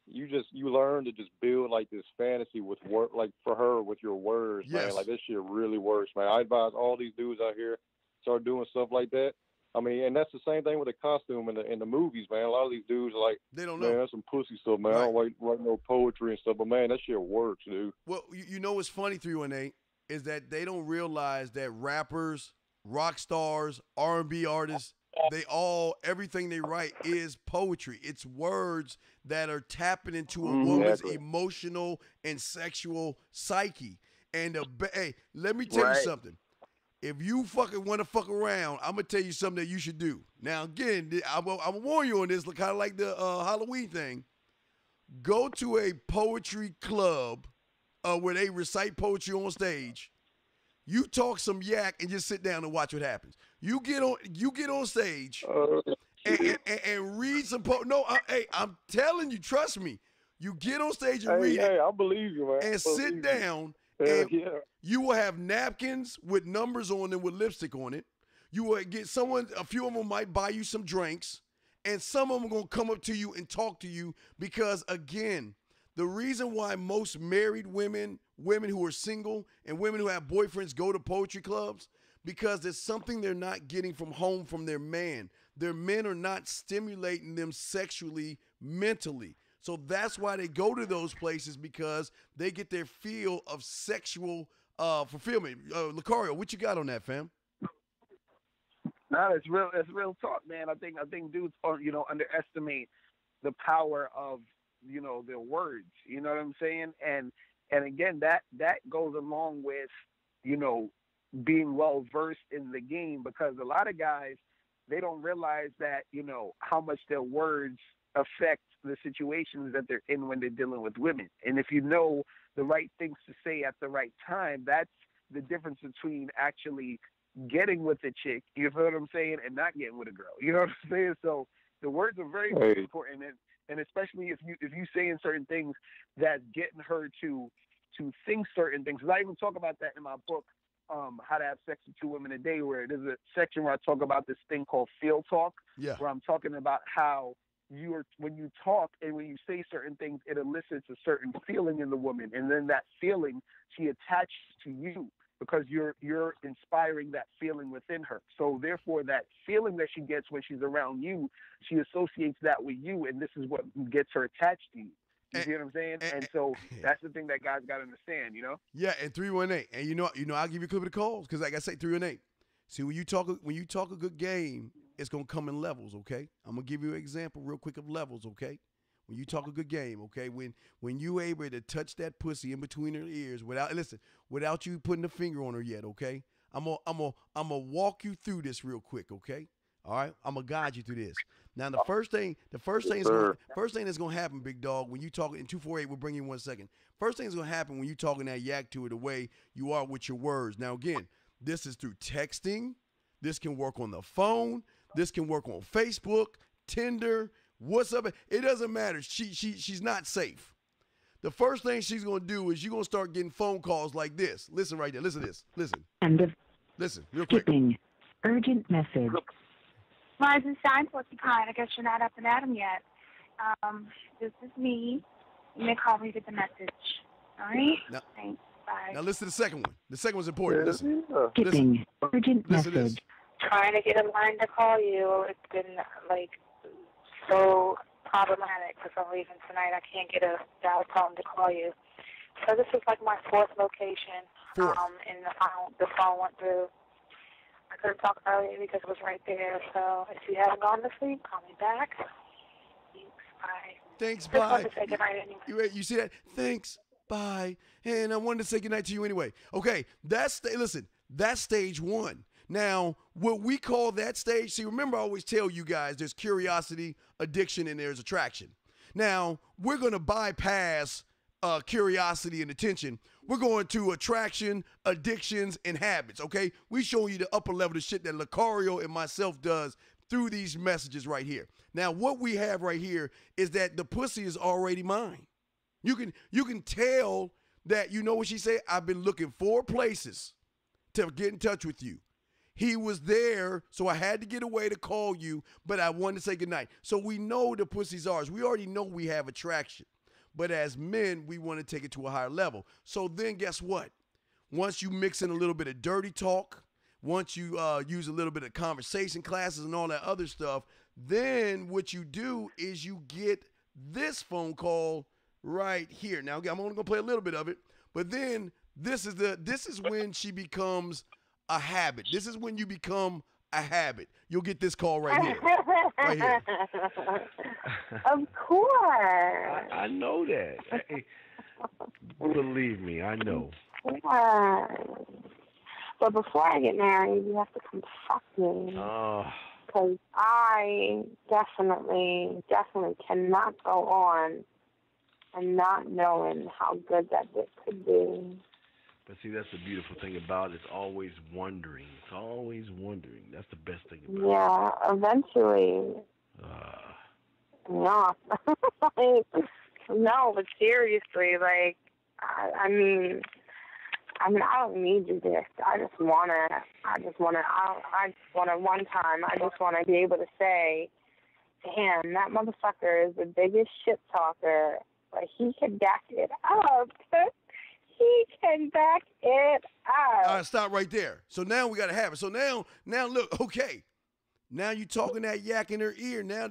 you learn to just build, like, this fantasy with work, like, for her with your words, Yes. man. Like, that shit really works, man. I advise all these dudes out here start doing stuff like that. I mean, and that's the same thing with the costume in the movies, man. A lot of these dudes are like, they don't know. Man, that's some pussy stuff, man. Right. I don't write no poetry and stuff, but, man, that shit works, dude. Well, you know what's funny, 318, is that they don't realize that rappers, rock stars, R&B artists, everything they write is poetry. It's words that are tapping into a woman's emotional and sexual psyche. And hey, let me tell you something. If you fucking want to fuck around, I'm going to tell you something that you should do. Now, again, I'm going to warn you on this, kind of like the Halloween thing. Go to a poetry club, where they recite poetry on stage. You talk some yak and just sit down and watch what happens. You get on stage and read some poetry. No, I'm telling you, trust me. You get on stage and read it. I believe you, man. And sit down, and you will have napkins with numbers on them with lipstick on it. You will get a few of them might buy you some drinks, and some of them are going to come up to you and talk to you because, again, the reason why most married women who are single, and women who have boyfriends go to poetry clubs, because there's something they're not getting from home from their man. Their men are not stimulating them sexually, mentally. So that's why they go to those places, because they get their feel of sexual fulfillment. Locario, what you got on that, fam? No, it's real talk, man. I think dudes underestimate the power of their words. You know what I'm saying? And again, that goes along with being well versed in the game, because a lot of guys, they don't realize that how much their words affect the situations that they're in when they're dealing with women. And if you know the right things to say at the right time, that's the difference between actually getting with a chick, you know what I'm saying, and not getting with a girl. You know what I'm saying? So the words are very, very important, and especially if you saying certain things that's getting her to think certain things. Because I even talk about that in my book, How to Have Sex with Two Women a Day, where there's a section where I talk about this thing called field talk, where I'm talking about how when you talk and when you say certain things, it elicits a certain feeling in the woman, and then that feeling she attaches to you because you're inspiring that feeling within her. So therefore, that feeling that she gets when she's around you, she associates that with you, and this is what gets her attached to you. You see what I'm saying? And so that's the thing that guys got to understand, Yeah, and 318, and I'll give you a clip of the calls, because like I say, 318. See, when you talk a good game, it's gonna come in levels, okay? I'm gonna give you an example real quick of levels, okay? When you talk a good game, okay? When you able to touch that pussy in between her ears without you putting a finger on her yet, okay? I'm gonna walk you through this real quick, okay? All right, I'm gonna guide you through this. Now, the first thing that's gonna happen, big dog, when you talk in 248, we'll bring you in 1 second. First thing that's gonna happen when you talking that yak to her the way you are with your words. Now, again, this is through texting. This can work on the phone. This can work on Facebook, Tinder, WhatsApp. It doesn't matter. She's not safe. The first thing she's gonna do is you're gonna start getting phone calls like this. Listen right there. Listen to this. Listen. Listen, real quick. Skipping. Urgent message. Rise and shine, Porcupine. I guess you're not up and at 'em yet. This is me. You may call me with the message. All right? Now, thanks. Bye. Now listen to the second one. The second one's important. Listen. Skipping. Urgent message. Trying to get a line to call you. It's been, so problematic for some reason tonight. I can't get a dial tone to call you. So this is my fourth location. And the phone went through. I couldn't talk earlier because it was right there. So if you haven't gone to sleep, call me back. Thanks, bye. Thanks, bye. Just wanted to say goodnight anyway. You see that? Thanks, bye. And I wanted to say goodnight to you anyway. Okay, that's stage one. Now, what we call that stage, see, remember I always tell you guys there's curiosity, addiction, and there's attraction. Now, we're going to bypass curiosity and attention. We're going to attraction, addictions, and habits, okay? We showing you the upper level of shit that Locario and myself does through these messages right here. Now, what we have right here is that the pussy is already mine. You can tell that, you know what she said? I've been looking 4 places to get in touch with you. He was there, so I had to get away to call you, but I wanted to say goodnight. So we know the pussy's ours. We already know we have attraction. But as men, we want to take it to a higher level. So then guess what? Once you mix in a little bit of dirty talk, once you use a little bit of conversation classes and all that other stuff, then what you do is you get this phone call right here. Now, I'm only going to play a little bit of it, but then this is when she becomes a habit. This is when you become a habit. You'll get this call right here. Right here. Of course. I know that. Hey, believe me, I know. But before I get married, you have to come fuck me. Because I definitely cannot go on and not knowing how good that dick could be. But see, that's the beautiful thing about it. It's always wondering. It's always wondering. That's the best thing about it. Yeah, eventually. No. No, but seriously, like, I mean, I don't need your dick. I just want it one time. I just want to be able to say, damn, that motherfucker is the biggest shit talker, but he can back it up. He can back it up. All right, stop right there. So now we got to have it. So now look, okay. Now you talking that yak in her ear. Now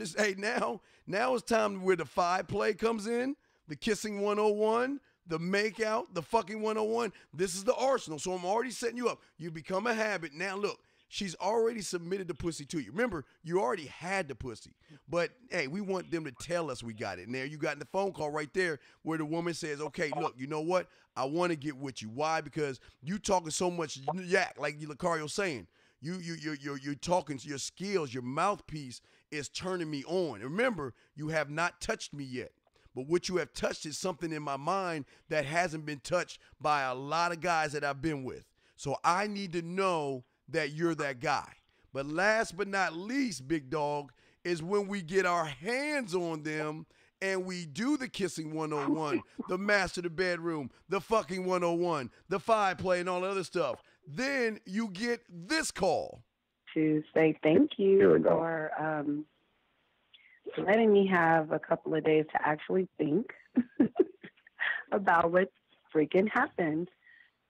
now it's time where the 5 play comes in, the kissing 101, the make out, the fucking 101. This is the arsenal. So I'm already setting you up. You become a habit. Now look, she's already submitted the pussy to you. Remember, you already had the pussy. But hey, we want them to tell us we got it. And there you got the phone call right there where the woman says, okay, look, you know what? I want to get with you. Why? Because you talking so much yak, like Locario saying. You're talking, your skills, your mouthpiece is turning me on. And remember, you have not touched me yet. But what you have touched is something in my mind that hasn't been touched by a lot of guys that I've been with. So I need to know that you're that guy. But last but not least, big dog, is when we get our hands on them and we do the kissing 101, the master of the bedroom, the fucking 101, the 5 play and all the other stuff. Then you get this call. To say thank you for letting me have a couple of days to actually think about what freaking happened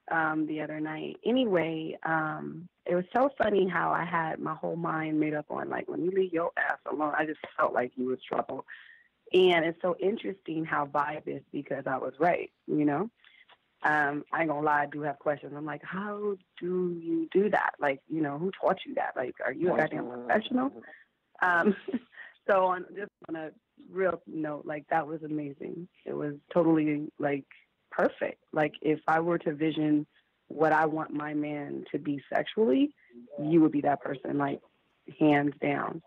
the other night. Anyway, it was so funny how I had my whole mind made up on, like, when you leave your ass alone, I just felt like you was trouble. And it's so interesting how vibe is because I was right, you know? I ain't gonna lie, I do have questions. I'm like, how do you do that? Like, you know, who taught you that? Like, are you a goddamn professional? So just on a real note, like, that was amazing. It was totally, like, perfect. Like, if I were to vision what I want my man to be sexually, you would be that person, like, hands down.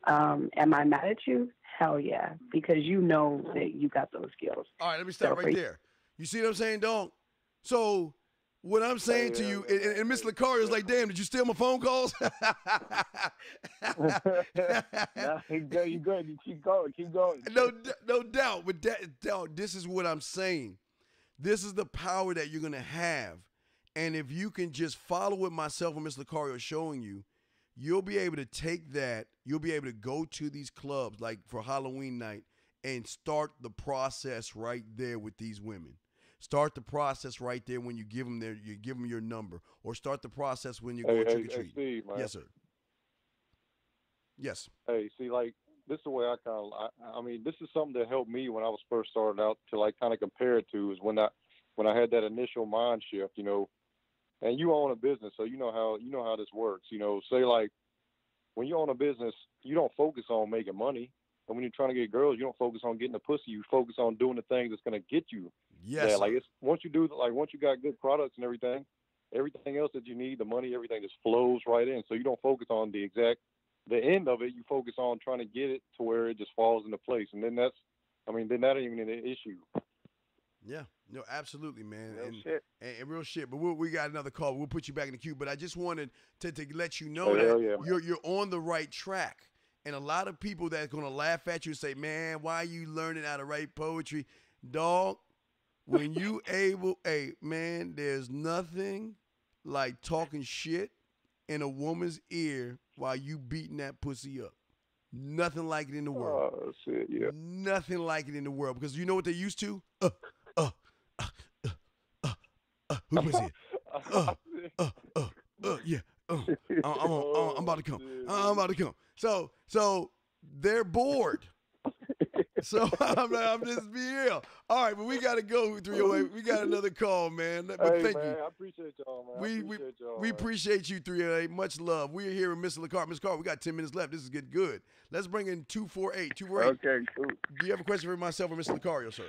Am I mad at you? Hell yeah, because you know that you got those skills. All right, let me stop right there. You see what I'm saying, dog? So what I'm saying to you, and Miss Locario is like, damn, did you steal my phone calls? No, you good. You keep going. No doubt. But dog, this is what I'm saying. This is the power that you're going to have. And if you can just follow what myself and Miss Locario are showing you, you'll be able to take that. You'll be able to go to these clubs like for Halloween night and start the process right there with these women. Start the process right there when you give them your number, or start the process when you go trick or treat. Steve, man. Yes, sir. Yes. Hey, see, like, this is the way I mean, this is something that helped me when I was first started out to, like, kind of compare it to is when I had that initial mind shift, you know, and you own a business, so you know how this works. You know, say, like, when you own a business, you don't focus on making money. And when you're trying to get girls, you don't focus on getting the pussy. You focus on doing the things that's going to get you. Yes. Yeah, like, it's once you got good products and everything else that you need, the money, everything just flows right in. So you don't focus on the end of it. You focus on trying to get it to where it just falls into place. And then that ain't even an issue. Yeah, no, absolutely, man. And real shit. But we got another call. We'll put you back in the queue. But I just wanted to let you know you're on the right track. And a lot of people that's going to laugh at you and say, man, why are you learning how to write poetry? Dog, when you able, hey, man, there's nothing like talking shit in a woman's ear while you beating that pussy up. Nothing like it in the world. Oh, shit, yeah. Nothing like it in the world. Because you know what they used to? Who's pussy? Yeah. I'm about to come. I'm about to come. So they're bored. So I'm just being real. All right, but we got to go 308. We got another call, man. But thank you. I appreciate y'all, man. We appreciate you, 308. Much love. We're here with Mr. Locario. Mr. Carter, we got 10 minutes left. This is getting good. Let's bring in 248. 248. Okay, cool. Do you have a question for myself or Mr. Locario, sir?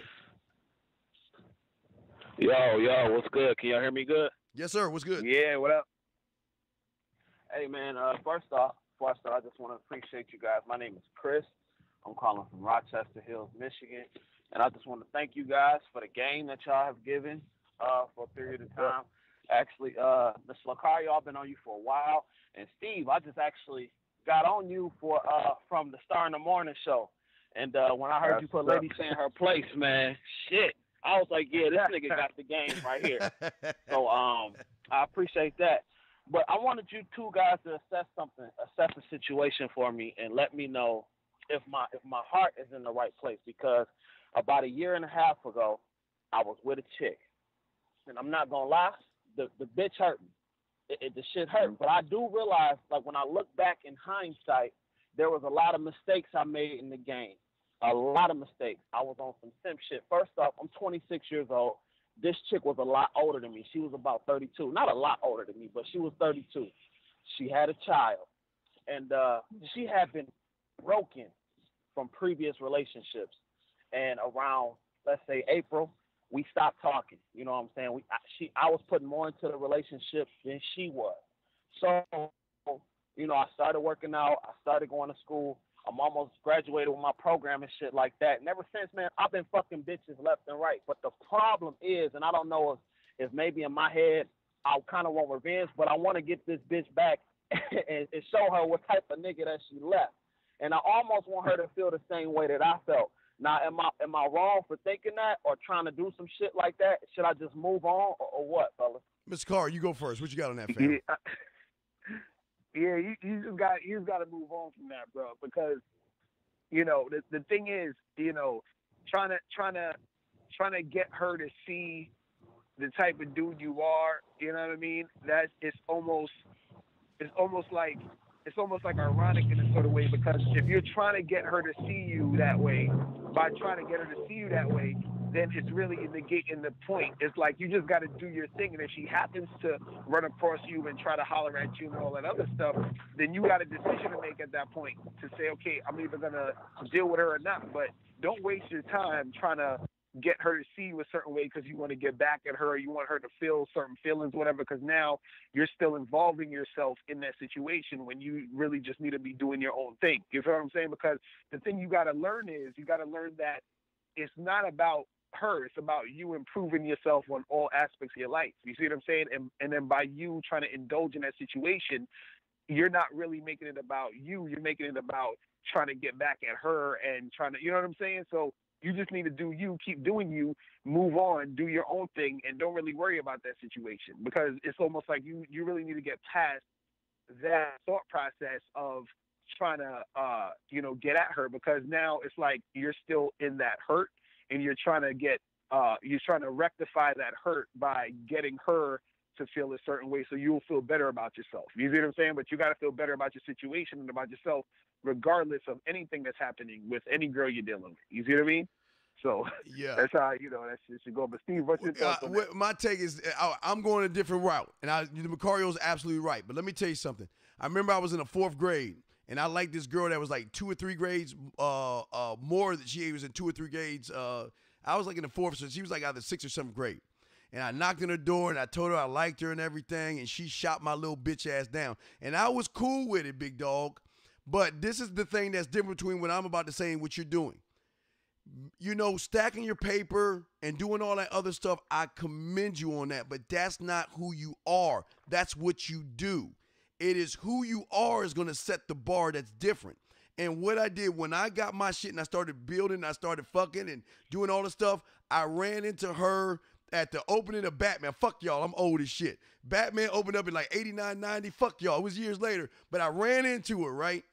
Yo, what's good? Can y'all hear me good? Yes, sir. What's good? Yeah, what up? Hey, man, first off, I just want to appreciate you guys. My name is Chris. I'm calling from Rochester Hills, Michigan. And I just want to thank you guys for the game that y'all have given for a period of time. Actually, Mr. Locario, I've been on you for a while. And Steve, I just actually got on you from the Star in the Morning show. And when I heard you put Lady Say in her place, man, shit. I was like, yeah, this nigga got the game right here. So I appreciate that. But I wanted you two guys to assess a situation for me and let me know if my heart is in the right place, because about a year and a half ago, I was with a chick. And I'm not going to lie, the bitch hurt me. The shit hurt. But I do realize, like, when I look back in hindsight, there was a lot of mistakes I made in the game. A lot of mistakes. I was on some simp shit. First off, I'm 26 years old. This chick was a lot older than me. She was about 32. Not a lot older than me, but she was 32. She had a child. And she had been broken from previous relationships. And around, let's say, April, we stopped talking. You know what I'm saying? I was putting more into the relationship than she was. So, you know, I started working out. I started going to school. I'm almost graduated with my program and shit like that. And ever since, man, I've been fucking bitches left and right. But the problem is, and I don't know if maybe in my head I kind of want revenge, but I want to get this bitch back and show her what type of nigga that she left. And I almost want her to feel the same way that I felt. Now, am I wrong for thinking that or trying to do some shit like that? Should I just move on or what, fellas? Mr. Carr, you go first. What you got on that, fam? Yeah, you just got to move on from that, bro. Because, you know, the thing is, you know, trying to get her to see the type of dude you are, you know what I mean? It's almost like ironic in a sort of way, because if you're trying to get her to see you that way, by trying to get her to see you that way, then it's really negating the point. It's like you just got to do your thing, and if she happens to run across you and try to holler at you and all that other stuff, then you got a decision to make at that point to say, okay, I'm either going to deal with her or not. But don't waste your time trying to get her to see you a certain way because you want to get back at her, or you want her to feel certain feelings, whatever, because now you're still involving yourself in that situation when you really just need to be doing your own thing. You feel what I'm saying? Because the thing you got to learn is you got to learn that it's not about her. It's about you improving yourself on all aspects of your life. You see what I'm saying? And then by you trying to indulge in that situation, you're not really making it about you. You're making it about trying to get back at her and trying to, you know what I'm saying? So you just need to do you, keep doing you, move on, do your own thing, and don't really worry about that situation, because it's almost like you really need to get past that thought process of trying to, get at her, because now it's like you're still in that hurt, and you're trying to rectify that hurt by getting her to feel a certain way so you'll feel better about yourself. You see what I'm saying? But you got to feel better about your situation and about yourself regardless of anything that's happening with any girl you're dealing with. You see what I mean? So yeah, that's how, that shit should go. But Steve, what's your thoughts on that? My take is I'm going a different route, and Macario's absolutely right. But let me tell you something. I remember I was in the 4th grade, and I liked this girl that was like 2 or 3 grades more than she was in 2 or 3 grades. I was like in the 4th, so she was like either 6th or 7th grade. And I knocked on her door, and I told her I liked her and everything, and she shot my little bitch ass down. And I was cool with it, big dog. But this is the thing that's different between what I'm about to say and what you're doing. You know, stacking your paper and doing all that other stuff, I commend you on that. But that's not who you are. That's what you do. It is who you are is going to set the bar that's different. And what I did when I got my shit and I started building, I started fucking and doing all the stuff, I ran into her at the opening of Batman. Fuck y'all, I'm old as shit. Batman opened up in like 89, 90. Fuck y'all, it was years later. But I ran into her, right?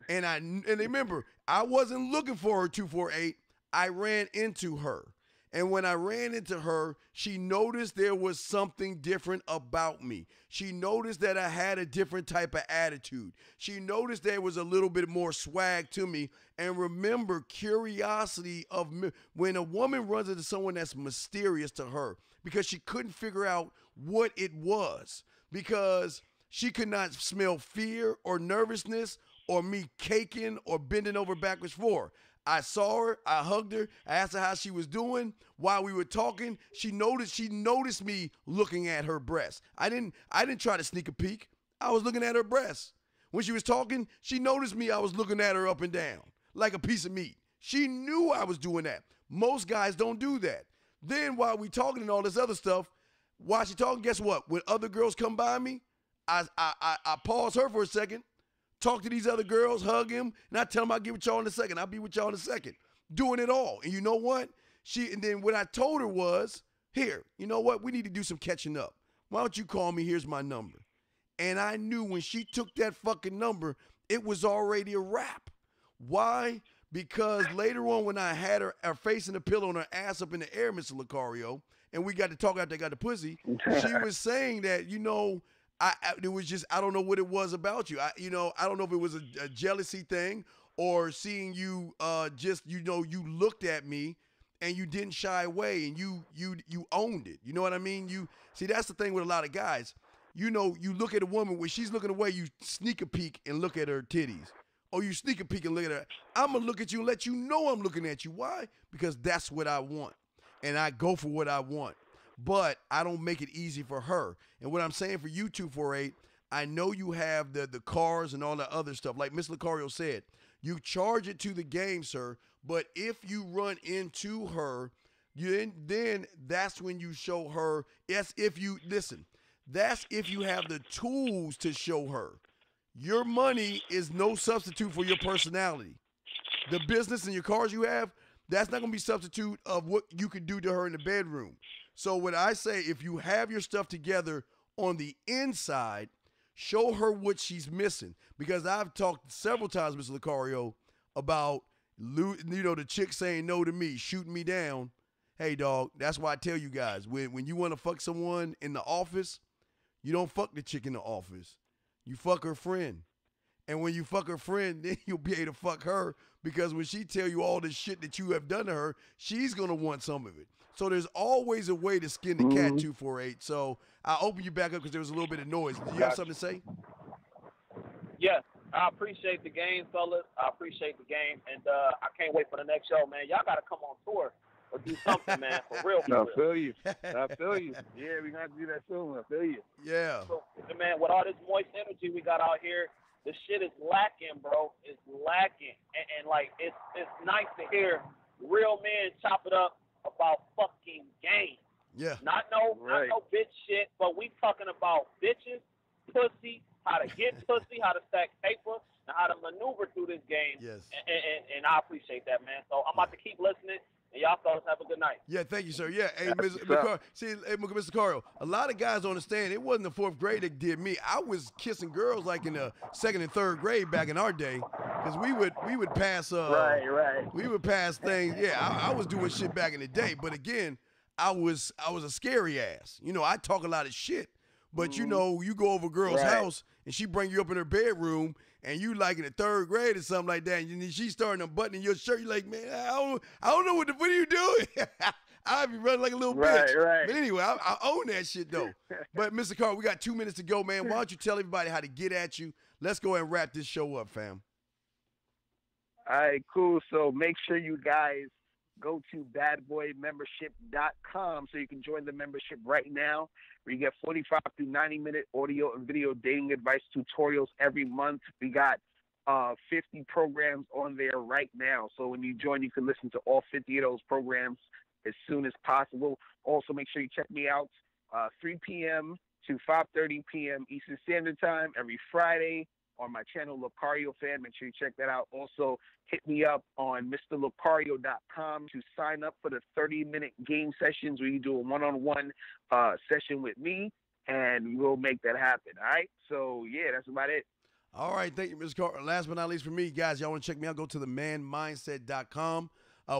And remember, I wasn't looking for her 248. I ran into her. And when I ran into her, she noticed there was something different about me. She noticed that I had a different type of attitude. She noticed there was a little bit more swag to me. And remember, curiosity of me. When a woman runs into someone that's mysterious to her, because she couldn't figure out what it was, because she could not smell fear or nervousness or me caking or bending over backwards for her. I saw her, I hugged her, I asked her how she was doing. While we were talking, she noticed me looking at her breast. I didn't try to sneak a peek. I was looking at her breast. When she was talking, she noticed me, I was looking at her up and down like a piece of meat. She knew I was doing that. Most guys don't do that. Then while we talking and all this other stuff, while she talking, guess what? When other girls come by me, I pause her for a second, talk to these other girls, hug him, and I tell them I'll get with y'all in a second. I'll be with y'all in a second. Doing it all. And you know what? And then what I told her was, here, you know what? We need to do some catching up. Why don't you call me? Here's my number. And I knew when she took that fucking number, it was already a wrap. Why? Because later on when I had her face in the pillow and her ass up in the air, Mr. Locario, and we got to talk after I got the pussy, she was saying that, you know, it was just, I don't know what it was about you. I don't know if it was a jealousy thing or seeing you you looked at me and you didn't shy away and you owned it. You know what I mean? See, that's the thing with a lot of guys. You know, you look at a woman, when she's looking away, you sneak a peek and look at her titties. Or you sneak a peek and look at her. I'm going to look at you and let you know I'm looking at you. Why? Because that's what I want. And I go for what I want. But I don't make it easy for her. And what I'm saying for you, 248, I know you have the cars and all that other stuff. Like Miss Locario said, you charge it to the game, sir. But if you run into her, then that's when you show her. Yes, if you, listen, that's if you have the tools to show her. Your money is no substitute for your personality. The business and your cars you have, that's not going to be substitute of what you can do to her in the bedroom. So what I say, if you have your stuff together on the inside, show her what she's missing. Because I've talked several times, Mr. Locario, about, the chick saying no to me, shooting me down. Hey, dog, that's why I tell you guys, when you want to fuck someone in the office, you don't fuck the chick in the office. You fuck her friend. And when you fuck her friend, then you'll be able to fuck her, because when she tell you all this shit that you have done to her, she's going to want some of it. So there's always a way to skin the cat, 248. So I'll open you back up because there was a little bit of noise. Do you have something to say? Yes, I appreciate the game, fellas. I appreciate the game. And I can't wait for the next show, man. Y'all got to come on tour or do something, man, for real. I feel you. I feel you. Yeah, we're going to do that soon. I feel you. Yeah. So, man, with all this moist energy we got out here, the shit is lacking, bro. It's lacking. And like, it's nice to hear real men chop it up about fucking game. Yeah. Not no bitch shit, but we talking about bitches, pussy, how to get pussy, how to stack paper, and how to maneuver through this game. Yes. And I appreciate that, man. So I'm about to keep listening. And y'all fellas have a good night. Yeah, thank you, sir. Yeah, hey, Mr. Cario, a lot of guys don't understand. It wasn't the fourth grade that did me. I was kissing girls like in the second and third grade back in our day, because we would pass. Right. We would pass things. Yeah, I was doing shit back in the day, but again, I was a scary ass. You know, I talk a lot of shit, but you know, you go over a girl's house and she bring you up in her bedroom, and you like in the third grade or something like that, and then she's starting unbuttoning your shirt. You're like, man, I don't know what are you doing? I'd be running like a little bitch. Right. But anyway, I own that shit though. But Mr. Carr, we got 2 minutes to go, man. Why don't you tell everybody how to get at you? Let's go ahead and wrap this show up, fam. All right, cool. So make sure you guys go to badboymembership.com so you can join the membership right now, where you get 45 to 90-minute audio and video dating advice tutorials every month. We got 50 programs on there right now. So when you join, you can listen to all 50 of those programs as soon as possible. Also, make sure you check me out 3 p.m. to 5:30 p.m. Eastern Standard Time every Friday on my channel, Locario Fan. Make sure you check that out. Also, hit me up on MrLocario.com to sign up for the 30-minute game sessions where you do a one-on-one session with me, and we'll make that happen. All right? So, yeah, that's about it. All right. Thank you, Mr. Carter. Last but not least for me, guys, y'all want to check me out, go to themanmindset.com.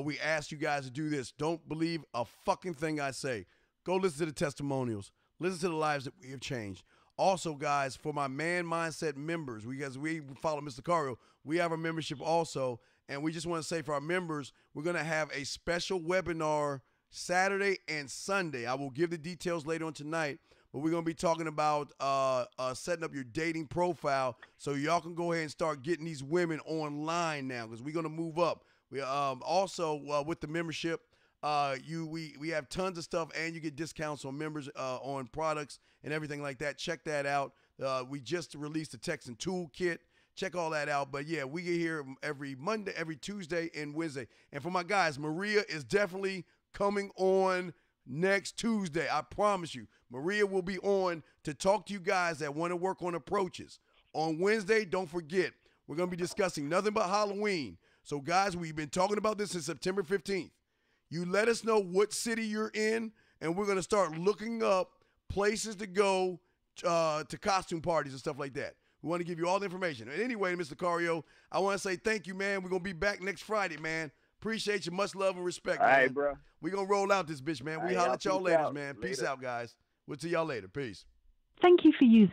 We ask you guys to do this. Don't believe a fucking thing I say. Go listen to the testimonials. Listen to the lives that we have changed. Also, guys, for my Man Mindset members, we follow Mr. Cario, we have a membership also, and we just want to say for our members, we're going to have a special webinar Saturday and Sunday. I will give the details later on tonight, but we're going to be talking about setting up your dating profile so y'all can go ahead and start getting these women online now, because we're going to move up. We also with the membership, we have tons of stuff, and you get discounts on members on products and everything like that. Check that out. We just released the Texan Toolkit. check all that out. But yeah, we get here every Monday, every Tuesday, and Wednesday. And for my guys, Maria is definitely coming on next Tuesday. I promise you. Maria will be on to talk to you guys that want to work on approaches. On Wednesday, don't forget, we're going to be discussing nothing but Halloween. So, guys, we've been talking about this since September 15th. You let us know what city you're in, and we're going to start looking up places to go to costume parties and stuff like that. We want to give you all the information. And anyway, Mr. Locario, I want to say thank you, man. We're going to be back next Friday, man. Appreciate you. Much love and respect, man. All right, bro. We're going to roll out this bitch, man. We holler at y'all later, man. Peace out, guys. We'll see y'all later. Peace. Thank you for using